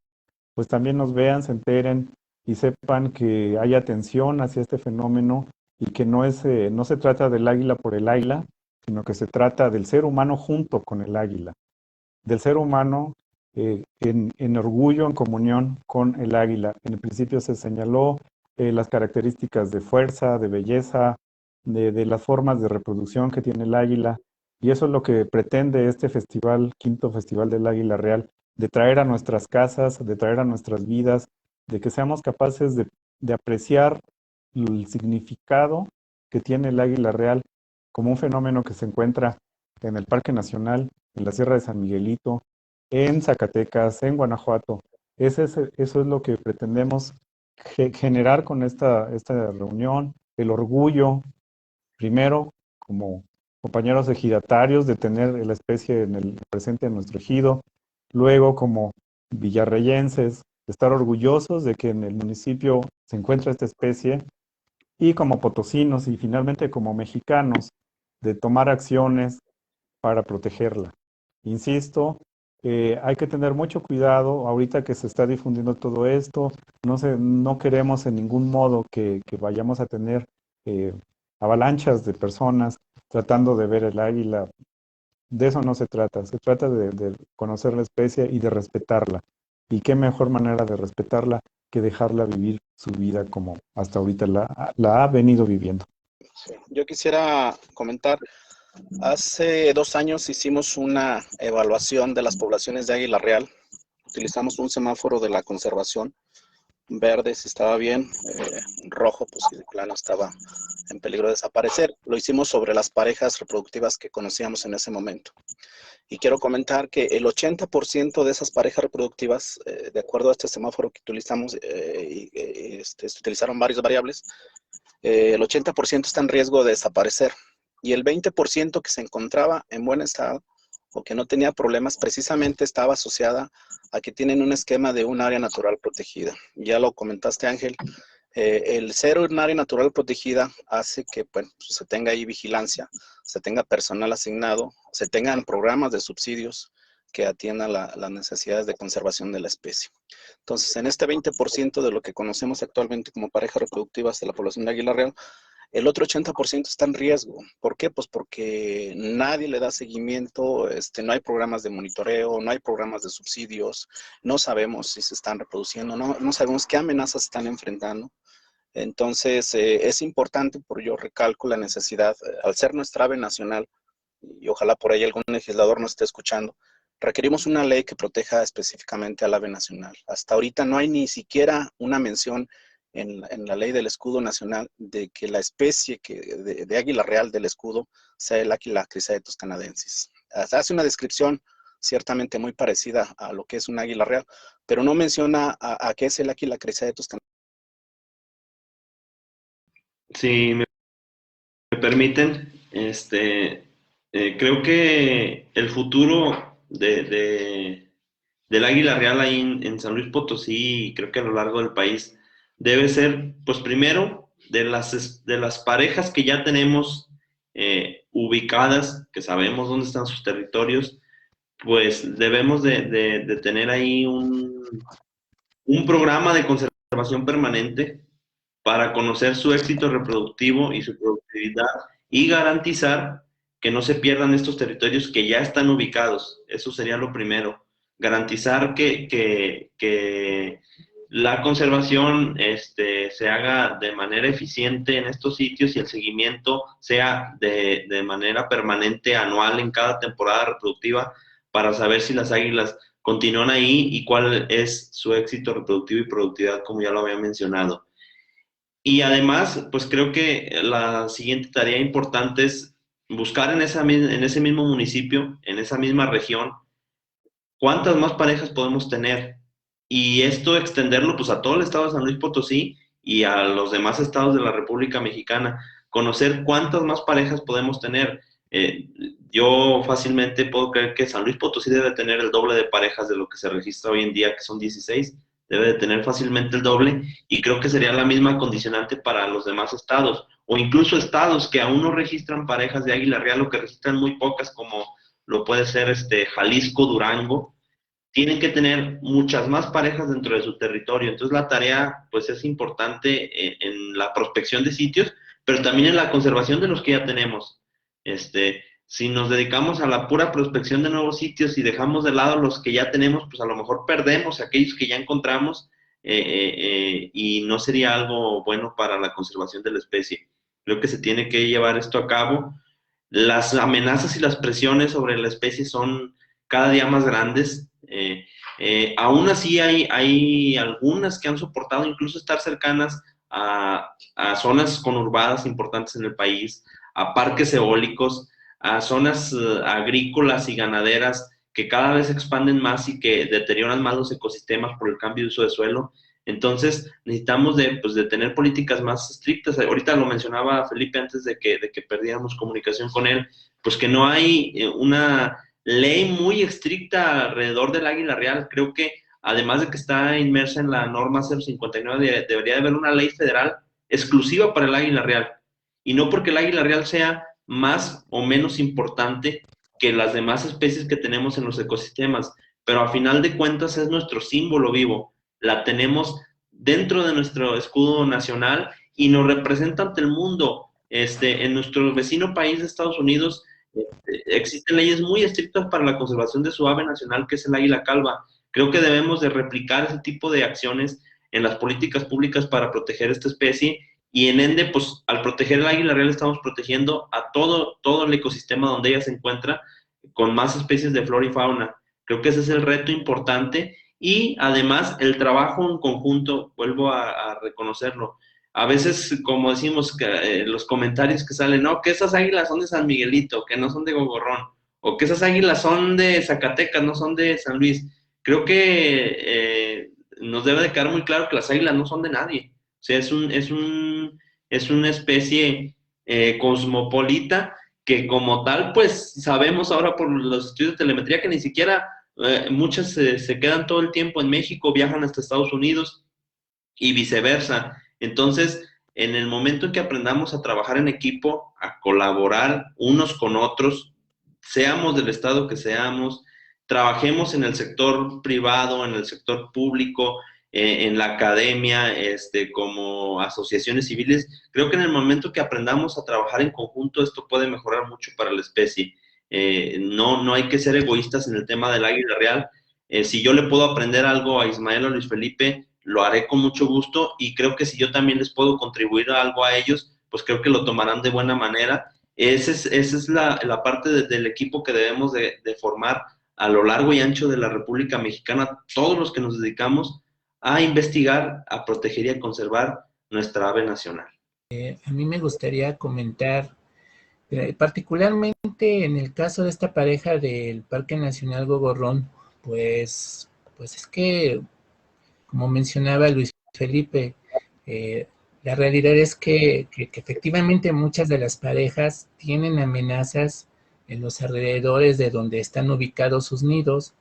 pues también nos vean, se enteren y sepan que hay atención hacia este fenómeno y que no se trata del águila por el águila, sino que se trata del ser humano junto con el águila, del ser humano en orgullo, en comunión con el águila. En el principio se señaló las características de fuerza, de belleza, de las formas de reproducción que tiene el águila, y eso es lo que pretende este festival, 5º Festival del Águila Real, de traer a nuestras casas, de traer a nuestras vidas, de que seamos capaces de apreciar el significado que tiene el águila real como un fenómeno que se encuentra en el Parque Nacional, en la Sierra de San Miguelito, en Zacatecas, en Guanajuato. Eso es lo que pretendemos generar con esta reunión, el orgullo, primero, como compañeros ejidatarios de tener la especie presente en nuestro ejido, luego como villarreyenses, estar orgullosos de que en el municipio se encuentra esta especie, y como potosinos y finalmente como mexicanos, de tomar acciones para protegerla. Insisto, hay que tener mucho cuidado ahorita que se está difundiendo todo esto. No queremos en ningún modo que vayamos a tener avalanchas de personas tratando de ver el águila. De eso no se trata. Se trata de conocer la especie y de respetarla. Y qué mejor manera de respetarla que dejarla vivir su vida como hasta ahorita la ha venido viviendo. Sí. Yo quisiera comentar, hace 2 años hicimos una evaluación de las poblaciones de águila real. Utilizamos un semáforo de la conservación, verde si estaba bien, rojo pues si de plano estaba en peligro de desaparecer. Lo hicimos sobre las parejas reproductivas que conocíamos en ese momento. Y quiero comentar que el 80% de esas parejas reproductivas, de acuerdo a este semáforo que utilizamos, se utilizaron varias variables, el 80% está en riesgo de desaparecer. Y el 20% que se encontraba en buen estado o que no tenía problemas, precisamente estaba asociada a que tienen un esquema de un área natural protegida. Ya lo comentaste, Ángel. El ser un área natural protegida hace que pues, se tenga ahí vigilancia, se tenga personal asignado, se tengan programas de subsidios que atiendan las necesidades de conservación de la especie. Entonces, en este 20% de lo que conocemos actualmente como parejas reproductivas de la población de águila real, el otro 80% está en riesgo. ¿Por qué? Pues porque nadie le da seguimiento, no hay programas de monitoreo, no hay programas de subsidios, no sabemos si se están reproduciendo, no sabemos qué amenazas están enfrentando. Entonces, es importante, por yo recalco la necesidad, al ser nuestra ave nacional, y ojalá por ahí algún legislador nos esté escuchando, requerimos una ley que proteja específicamente al ave nacional. Hasta ahorita no hay ni siquiera una mención en la ley del escudo nacional de que la especie de águila real del escudo sea el águila crisaetus canadensis. Hace una descripción ciertamente muy parecida a lo que es un águila real, pero no menciona a qué es el águila crisaetus canadensis. Si me permiten, creo que el futuro del águila real ahí en San Luis Potosí, y creo que a lo largo del país, debe ser, pues primero, de las parejas que ya tenemos ubicadas, que sabemos dónde están sus territorios, pues debemos de tener ahí un programa de conservación permanente para conocer su éxito reproductivo y su productividad y garantizar que no se pierdan estos territorios que ya están ubicados. Eso sería lo primero. Garantizar que la conservación se haga de manera eficiente en estos sitios y el seguimiento sea de manera permanente, anual, en cada temporada reproductiva, para saber si las águilas continúan ahí y cuál es su éxito reproductivo y productividad, como ya lo había mencionado. Y además, pues creo que la siguiente tarea importante es buscar en ese mismo municipio, en esa misma región, cuántas más parejas podemos tener. Y esto extenderlo pues a todo el estado de San Luis Potosí y a los demás estados de la República Mexicana. Conocer cuántas más parejas podemos tener. Yo fácilmente puedo creer que San Luis Potosí debe tener el doble de parejas de lo que se registra hoy en día, que son 16. Debe de tener fácilmente el doble, y creo que sería la misma condicionante para los demás estados, o incluso estados que aún no registran parejas de águila real o que registran muy pocas, como lo puede ser Jalisco, Durango, tienen que tener muchas más parejas dentro de su territorio. Entonces la tarea pues es importante en la prospección de sitios, pero también en la conservación de los que ya tenemos. Si nos dedicamos a la pura prospección de nuevos sitios y dejamos de lado los que ya tenemos, pues a lo mejor perdemos aquellos que ya encontramos y no sería algo bueno para la conservación de la especie. Creo que se tiene que llevar esto a cabo. Las amenazas y las presiones sobre la especie son cada día más grandes. Aún así hay algunas que han soportado incluso estar cercanas a zonas conurbadas importantes en el país, a parques eólicos, a zonas agrícolas y ganaderas que cada vez se expanden más y que deterioran más los ecosistemas por el cambio de uso de suelo. Entonces, necesitamos de tener políticas más estrictas. Ahorita lo mencionaba Felipe antes de que perdiéramos comunicación con él, pues que no hay una ley muy estricta alrededor del águila real. Creo que además de que está inmersa en la norma 059, debería de haber una ley federal exclusiva para el águila real. Y no porque el águila real sea más o menos importante que las demás especies que tenemos en los ecosistemas, pero a final de cuentas es nuestro símbolo vivo. La tenemos dentro de nuestro escudo nacional y nos representa ante el mundo. En nuestro vecino país de Estados Unidos existen leyes muy estrictas para la conservación de su ave nacional, que es el águila calva. Creo que debemos de replicar ese tipo de acciones en las políticas públicas para proteger esta especie. Y en ende, pues al proteger el águila real estamos protegiendo a todo el ecosistema donde ella se encuentra, con más especies de flora y fauna. Creo que ese es el reto importante y además el trabajo en conjunto, vuelvo a reconocerlo. A veces, como decimos, que, los comentarios que salen, no, que esas águilas son de San Miguelito, que no son de Gogorrón, o que esas águilas son de Zacatecas, no son de San Luis. Creo que nos debe de quedar muy claro que las águilas no son de nadie. O sea, es una especie cosmopolita que como tal, pues sabemos ahora por los estudios de telemetría que ni siquiera muchas se quedan todo el tiempo en México, viajan hasta Estados Unidos y viceversa. Entonces, en el momento en que aprendamos a trabajar en equipo, a colaborar unos con otros, seamos del estado que seamos, trabajemos en el sector privado, en el sector público, en la academia, como asociaciones civiles, creo que en el momento que aprendamos a trabajar en conjunto, esto puede mejorar mucho para la especie. No hay que ser egoístas en el tema del águila real. Si yo le puedo aprender algo a Ismael o Luis Felipe, lo haré con mucho gusto y creo que si yo también les puedo contribuir algo a ellos, pues creo que lo tomarán de buena manera. Esa es la parte del equipo que debemos de formar a lo largo y ancho de la República Mexicana, todos los que nos dedicamos a investigar, a proteger y a conservar nuestra ave nacional. A mí me gustaría comentar, particularmente en el caso de esta pareja del Parque Nacional Gogorrón, pues es que, como mencionaba Luis Felipe, la realidad es que efectivamente muchas de las parejas tienen amenazas en los alrededores de donde están ubicados sus nidos,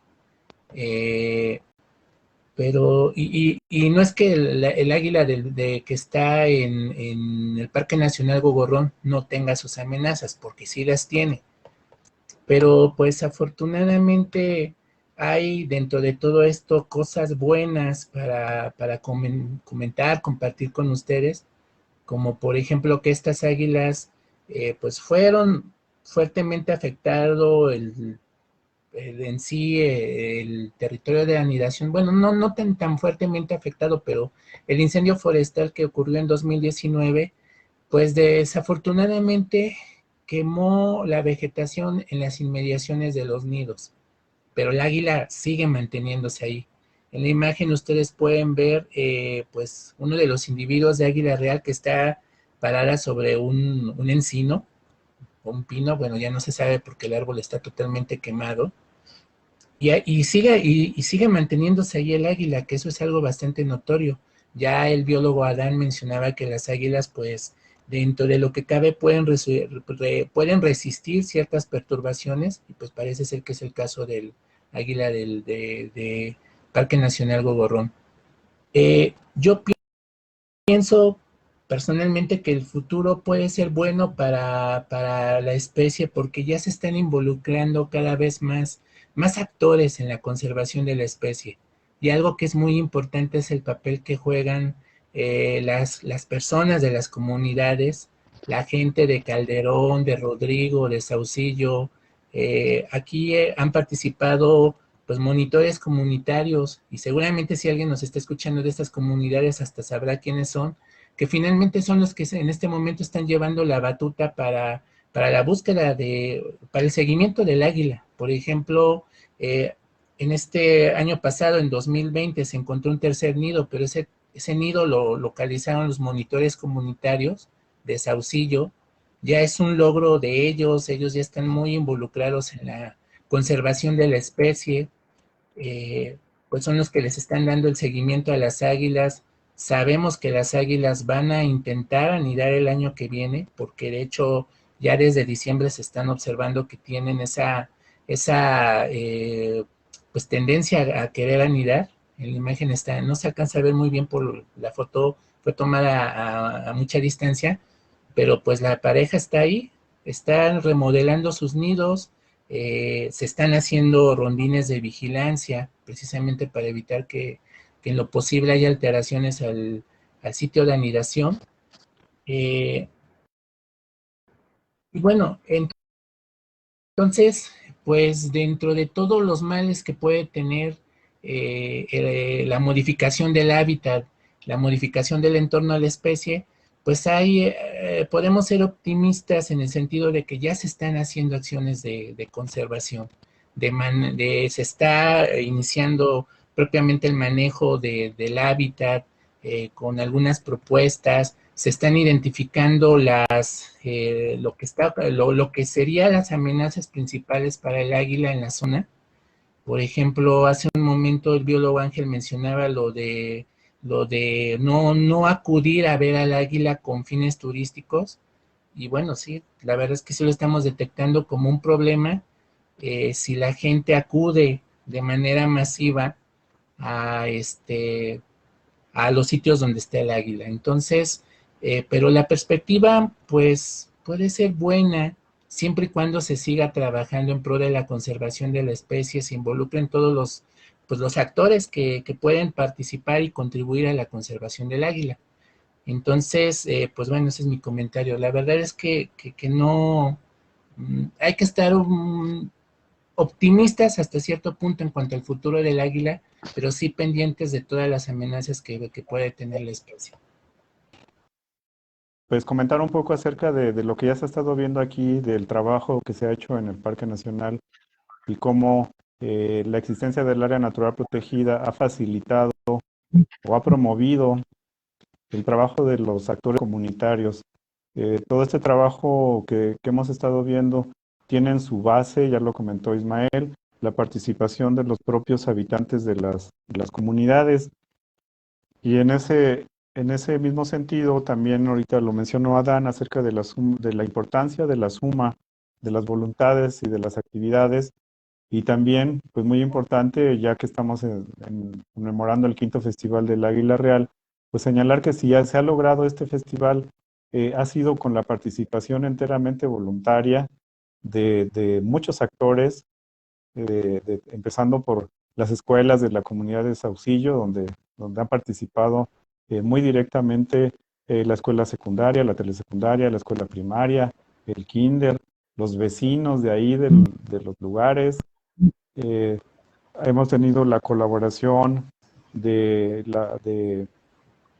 pero, y no es que el águila que está en el Parque Nacional Gogorrón no tenga sus amenazas, porque sí las tiene, pero pues afortunadamente hay dentro de todo esto cosas buenas para comentar, compartir con ustedes, como por ejemplo que estas águilas pues fueron fuertemente afectado en sí el territorio de anidación, bueno, no tan fuertemente afectado, pero el incendio forestal que ocurrió en 2019, pues desafortunadamente quemó la vegetación en las inmediaciones de los nidos, pero el águila sigue manteniéndose ahí. En la imagen ustedes pueden ver pues uno de los individuos de águila real que está parada sobre un encino, un pino, bueno, ya no se sabe porque el árbol está totalmente quemado, y sigue manteniéndose ahí el águila, que eso es algo bastante notorio. Ya el biólogo Adán mencionaba que las águilas, pues, dentro de lo que cabe, pueden resistir ciertas perturbaciones, y pues parece ser que es el caso del águila de Parque Nacional Gogorrón. Yo pienso personalmente que el futuro puede ser bueno para la especie porque ya se están involucrando cada vez más actores en la conservación de la especie. Y algo que es muy importante es el papel que juegan las personas de las comunidades, la gente de Calderón, de Rodrigo, de Saucillo. Aquí han participado pues monitores comunitarios, y seguramente si alguien nos está escuchando de estas comunidades hasta sabrá quiénes son, que finalmente son los que en este momento están llevando la batuta para la búsqueda para el seguimiento del águila. Por ejemplo, en este año pasado, en 2020, se encontró un tercer nido, pero ese nido lo localizaron los monitores comunitarios de Saucillo. Ya es un logro de ellos ya están muy involucrados en la conservación de la especie. pues son los que les están dando el seguimiento a las águilas. Sabemos que las águilas van a intentar anidar el año que viene, porque de hecho ya desde diciembre se están observando que tienen esa pues tendencia a querer anidar. En la imagen está, no se alcanza a ver muy bien por la foto, fue tomada a mucha distancia, pero pues la pareja está ahí, están remodelando sus nidos, se están haciendo rondines de vigilancia, precisamente para evitar que en lo posible haya alteraciones al sitio de anidación. Y bueno, entonces, pues dentro de todos los males que puede tener la modificación del hábitat, la modificación del entorno de la especie, pues podemos ser optimistas en el sentido de que ya se están haciendo acciones de conservación, se está iniciando propiamente el manejo del hábitat con algunas propuestas, se están identificando lo que serían las amenazas principales para el águila en la zona. Por ejemplo, hace un momento el biólogo Ángel mencionaba lo de no acudir a ver al águila con fines turísticos. Y bueno, sí, la verdad es que sí lo estamos detectando como un problema. Si la gente acude de manera masiva a los sitios donde está el águila. Entonces, pero la perspectiva, pues, puede ser buena siempre y cuando se siga trabajando en pro de la conservación de la especie, se involucren todos los actores que pueden participar y contribuir a la conservación del águila. Entonces, pues bueno, ese es mi comentario. La verdad es que no, hay que estar optimistas hasta cierto punto en cuanto al futuro del águila, pero sí pendientes de todas las amenazas que puede tener la especie. Pues comentar un poco acerca de lo que ya se ha estado viendo aquí, del trabajo que se ha hecho en el Parque Nacional y cómo la existencia del área natural protegida ha facilitado o ha promovido el trabajo de los actores comunitarios. Todo este trabajo que hemos estado viendo tiene en su base, ya lo comentó Ismael, la participación de los propios habitantes de las comunidades. Y en ese mismo sentido, también ahorita lo mencionó Adán acerca de la importancia de la suma de las voluntades y de las actividades. Y también, pues muy importante, ya que estamos conmemorando el 5º Festival del Águila Real, pues señalar que si ya se ha logrado este festival, ha sido con la participación enteramente voluntaria de muchos actores, empezando por las escuelas de la comunidad de Saucillo, donde han participado muy directamente la escuela secundaria, la telesecundaria, la escuela primaria, el kinder, los vecinos de ahí, de los lugares. Hemos tenido la colaboración de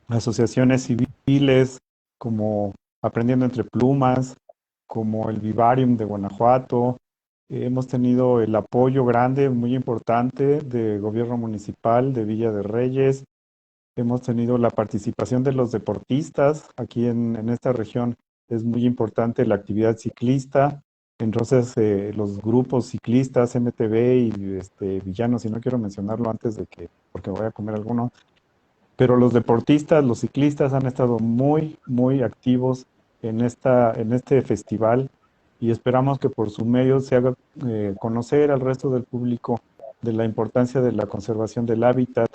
asociaciones civiles como Aprendiendo Entre Plumas, como el Vivarium de Guanajuato. Hemos tenido el apoyo grande, muy importante, del gobierno municipal de Villa de Reyes. Hemos tenido la participación de los deportistas. Aquí en esta región es muy importante la actividad ciclista. Entonces, los grupos ciclistas, MTB y Villanos, y no quiero mencionarlo antes porque voy a comer alguno, pero los deportistas, los ciclistas han estado muy, muy activos en este festival y esperamos que por su medio se haga conocer al resto del público de la importancia de la conservación del hábitat.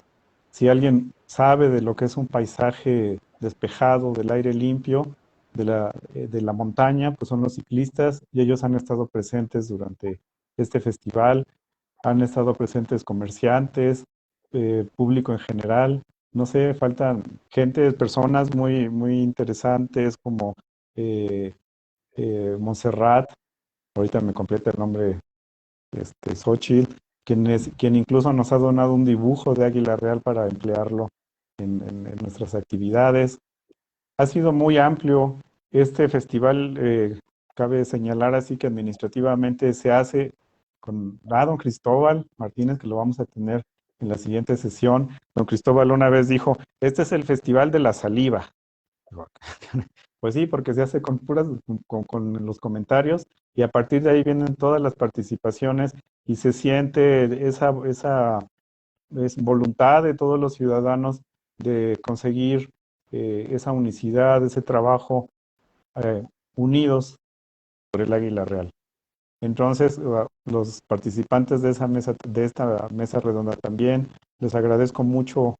Si alguien sabe de lo que es un paisaje despejado, del aire limpio, de la montaña, pues son los ciclistas y ellos han estado presentes durante este festival, han estado presentes comerciantes, público en general, no sé, faltan personas muy, muy interesantes como Montserrat, ahorita me completa el nombre, Xochitl, quien incluso nos ha donado un dibujo de Águila Real para emplearlo en nuestras actividades. Ha sido muy amplio. Este festival, cabe señalar así que administrativamente se hace con don Cristóbal Martínez, que lo vamos a tener en la siguiente sesión. Don Cristóbal una vez dijo, este es el festival de la saliva. Pues sí, porque se hace con los comentarios y a partir de ahí vienen todas las participaciones y se siente esa es voluntad de todos los ciudadanos de conseguir esa unicidad, ese trabajo unidos por el águila real. Entonces, los participantes de esta mesa redonda también, les agradezco mucho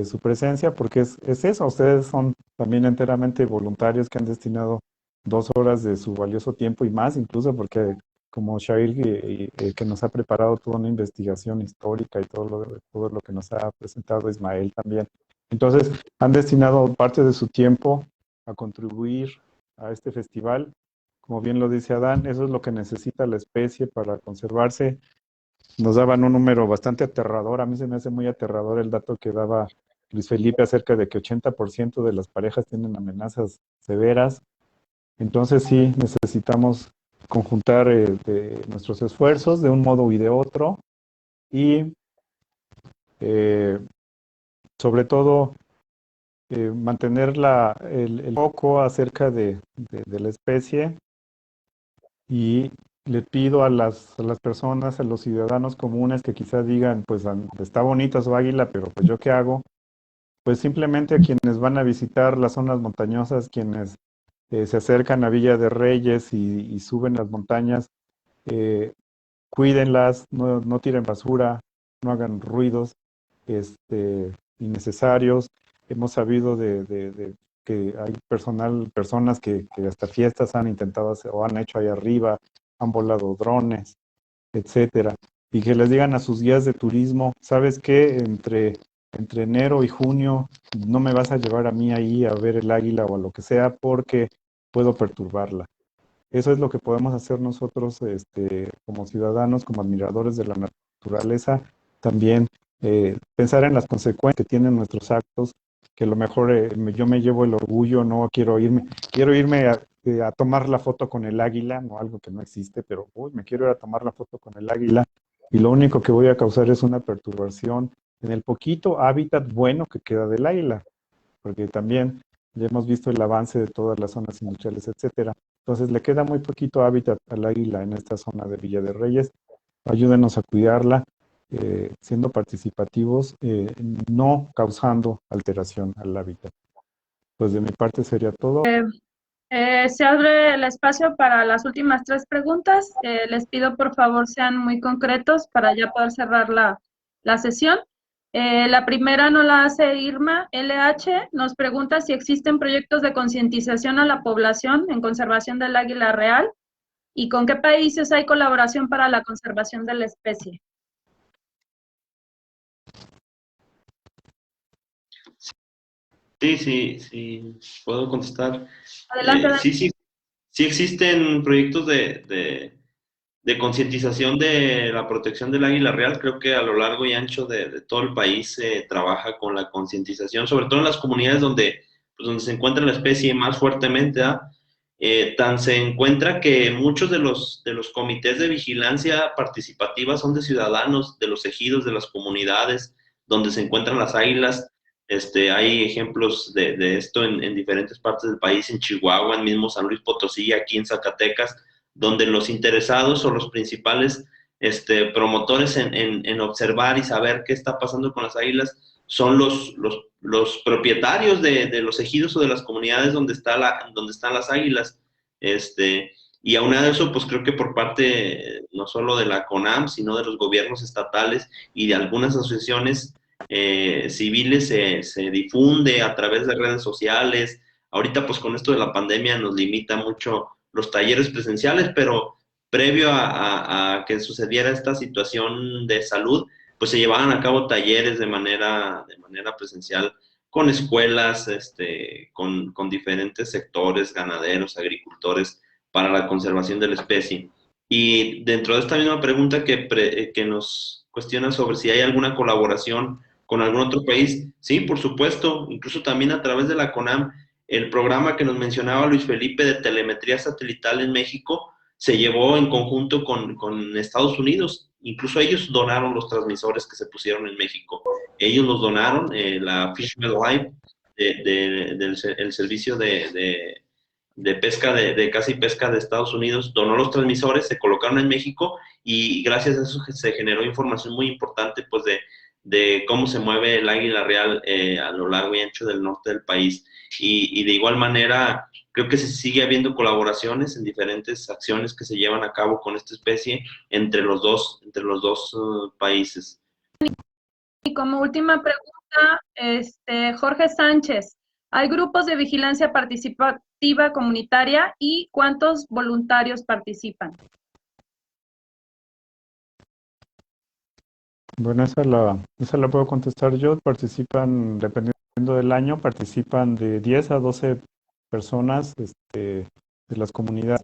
su presencia, porque es eso, ustedes son también enteramente voluntarios que han destinado 2 horas de su valioso tiempo y más, incluso porque como Shair, que nos ha preparado toda una investigación histórica y todo lo que nos ha presentado Ismael también. Entonces, han destinado parte de su tiempo a contribuir a este festival. Como bien lo dice Adán, eso es lo que necesita la especie para conservarse. Nos daban un número bastante aterrador. A mí se me hace muy aterrador el dato que daba Luis Felipe acerca de que 80% de las parejas tienen amenazas severas. Entonces sí, necesitamos conjuntar nuestros esfuerzos de un modo y de otro y sobre todo mantener el foco acerca de la especie, y le pido a las personas, a los ciudadanos comunes que quizás digan, pues está bonita su águila, pero pues yo qué hago, pues simplemente a quienes van a visitar las zonas montañosas, quienes se acercan a Villa de Reyes y suben las montañas, cuídenlas, no tiren basura, no hagan ruidos innecesarios. Hemos sabido de que hay personas que hasta fiestas han intentado hacer, o han hecho ahí arriba, han volado drones, etcétera. Y que les digan a sus guías de turismo, ¿sabes qué? Entre enero y junio no me vas a llevar a mí ahí a ver el águila o a lo que sea, porque puedo perturbarla. Eso es lo que podemos hacer nosotros como ciudadanos, como admiradores de la naturaleza, también pensar en las consecuencias que tienen nuestros actos, que a lo mejor yo me llevo el orgullo, no quiero irme a tomar la foto con el águila, no, algo que no existe, pero me quiero ir a tomar la foto con el águila, y lo único que voy a causar es una perturbación en el poquito hábitat bueno que queda del águila, porque también ya hemos visto el avance de todas las zonas industriales, etcétera. Entonces le queda muy poquito hábitat al águila en esta zona de Villa de Reyes. Ayúdenos a cuidarla, siendo participativos, no causando alteración al hábitat. Pues de mi parte sería todo. Se abre el espacio para las últimas 3 preguntas. Les pido por favor sean muy concretos para ya poder cerrar la sesión. La primera nos la hace Irma LH, nos pregunta si existen proyectos de concientización a la población en conservación del águila real y con qué países hay colaboración para la conservación de la especie. Sí, puedo contestar. Adelante. Sí existen proyectos de concientización de la protección del águila real. Creo que a lo largo y ancho de todo el país se trabaja con la concientización, sobre todo en las comunidades donde se encuentra la especie más fuertemente. Tan se encuentra que muchos de los comités de vigilancia participativa son de ciudadanos, de los ejidos, de las comunidades donde se encuentran las águilas. Hay ejemplos de esto en diferentes partes del país, en Chihuahua, en mismo San Luis Potosí, aquí en Zacatecas, donde los interesados o los principales promotores en observar y saber qué está pasando con las águilas son los propietarios de los ejidos o de las comunidades donde están las águilas. Y aunado a eso, pues creo que por parte no solo de la CONAM, sino de los gobiernos estatales y de algunas asociaciones civiles se difunde a través de redes sociales. Ahorita pues con esto de la pandemia nos limita mucho los talleres presenciales, pero previo a que sucediera esta situación de salud, pues se llevaban a cabo talleres de manera presencial con escuelas, con diferentes sectores, ganaderos, agricultores, para la conservación de la especie. Y dentro de esta misma pregunta que nos cuestiona sobre si hay alguna colaboración con algún otro país, sí, por supuesto, incluso también a través de la CONAM, el programa que nos mencionaba Luis Felipe de telemetría satelital en México se llevó en conjunto con Estados Unidos. Incluso ellos donaron los transmisores que se pusieron en México. Ellos los donaron, la Fish and Wildlife, el servicio de pesca, de caza y pesca de Estados Unidos, donó los transmisores, se colocaron en México y gracias a eso se generó información muy importante pues de cómo se mueve el águila real a lo largo y ancho del norte del país. Y de igual manera, creo que se sigue habiendo colaboraciones en diferentes acciones que se llevan a cabo con esta especie entre los dos países. Y como última pregunta, Jorge Sánchez, ¿hay grupos de vigilancia participativa comunitaria y cuántos voluntarios participan? Bueno, esa la puedo contestar yo. Participan, dependiendo del año, participan de 10 a 12 personas de las comunidades.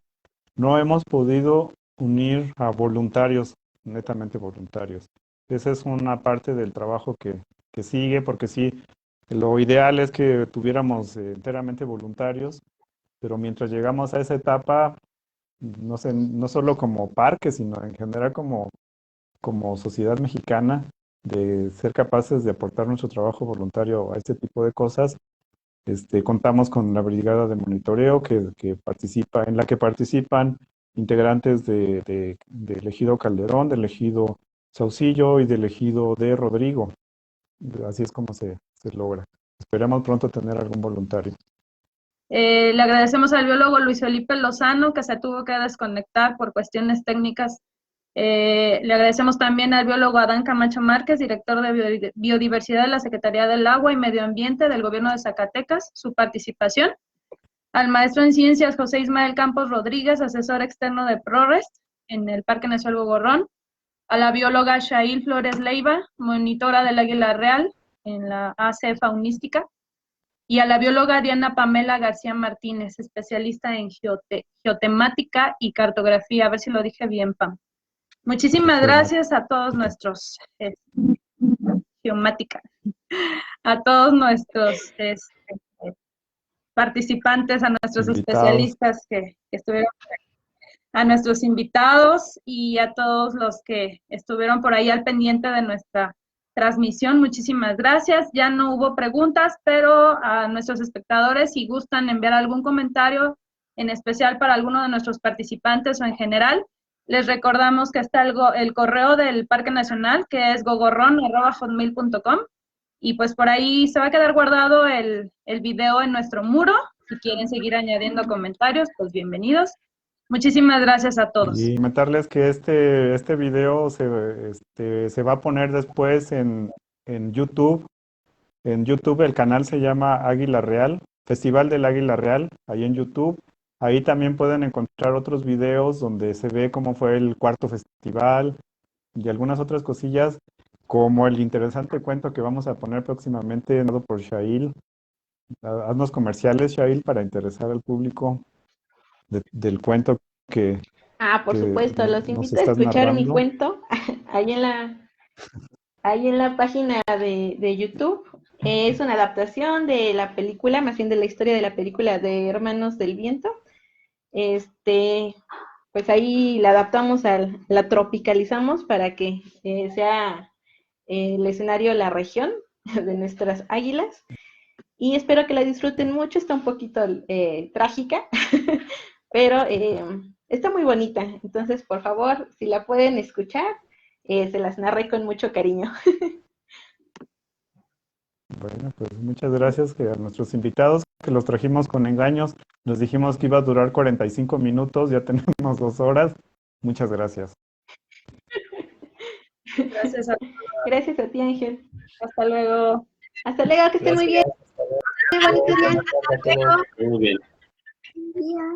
No hemos podido unir a voluntarios, netamente voluntarios. Esa es una parte del trabajo que sigue, porque sí, lo ideal es que tuviéramos enteramente voluntarios, pero mientras llegamos a esa etapa, no sé, no solo como parque, sino en general como sociedad mexicana, de ser capaces de aportar nuestro trabajo voluntario a este tipo de cosas. Contamos con la brigada de monitoreo que participa, en la que participan integrantes del ejido Calderón, del ejido Saucillo y del ejido de Rodrigo. Así es como se logra. Esperamos pronto tener algún voluntario. Le agradecemos al biólogo Luis Felipe Lozano, que se tuvo que desconectar por cuestiones técnicas. Le agradecemos también al biólogo Adán Camacho Márquez, director de Biodiversidad de la Secretaría del Agua y Medio Ambiente del Gobierno de Zacatecas, su participación. Al maestro en Ciencias José Ismael Campos Rodríguez, asesor externo de ProRest en el Parque Nacional Gogorrón. A la bióloga Shail Flores Leiva, monitora del águila real en la AC Faunística. Y a la bióloga Diana Pamela García Martínez, especialista en geotemática y cartografía. A ver si lo dije bien, Pam. Muchísimas gracias a todos nuestros geomática, a todos nuestros participantes, a nuestros especialistas que estuvieron, a nuestros invitados y a todos los que estuvieron por ahí al pendiente de nuestra transmisión. Muchísimas gracias. Ya no hubo preguntas, pero a nuestros espectadores, si gustan enviar algún comentario, en especial para alguno de nuestros participantes o en general, les recordamos que está el correo del Parque Nacional, que es gogorron@hotmail.com, y pues por ahí se va a quedar guardado el video en nuestro muro. Si quieren seguir añadiendo comentarios, pues bienvenidos. Muchísimas gracias a todos. Y comentarles que este video se va a poner después en YouTube. En YouTube el canal se llama Águila Real, Festival del Águila Real, ahí en YouTube. Ahí también pueden encontrar otros videos donde se ve cómo fue el cuarto festival y algunas otras cosillas, como el interesante cuento que vamos a poner próximamente, dado por Shail. Haznos comerciales, Shail, para interesar al público del cuento que... Por supuesto, los invito a escuchar narrando mi cuento ahí en la página de YouTube. Es una adaptación de la película, más bien de la historia de la película de Hermanos del Viento. Pues ahí la adaptamos, la tropicalizamos para que sea el escenario la región de nuestras águilas. Y espero que la disfruten mucho. Está un poquito trágica, pero está muy bonita. Entonces, por favor, si la pueden escuchar, se las narré con mucho cariño. Bueno, pues muchas gracias a nuestros invitados, que los trajimos con engaños. Les dijimos que iba a durar 45 minutos, ya tenemos 2 horas. Muchas gracias. Gracias a todos. Gracias a ti, Ángel. Hasta luego. Hasta luego, que estén muy bien. Muy bonito día. Muy bien. Buen día.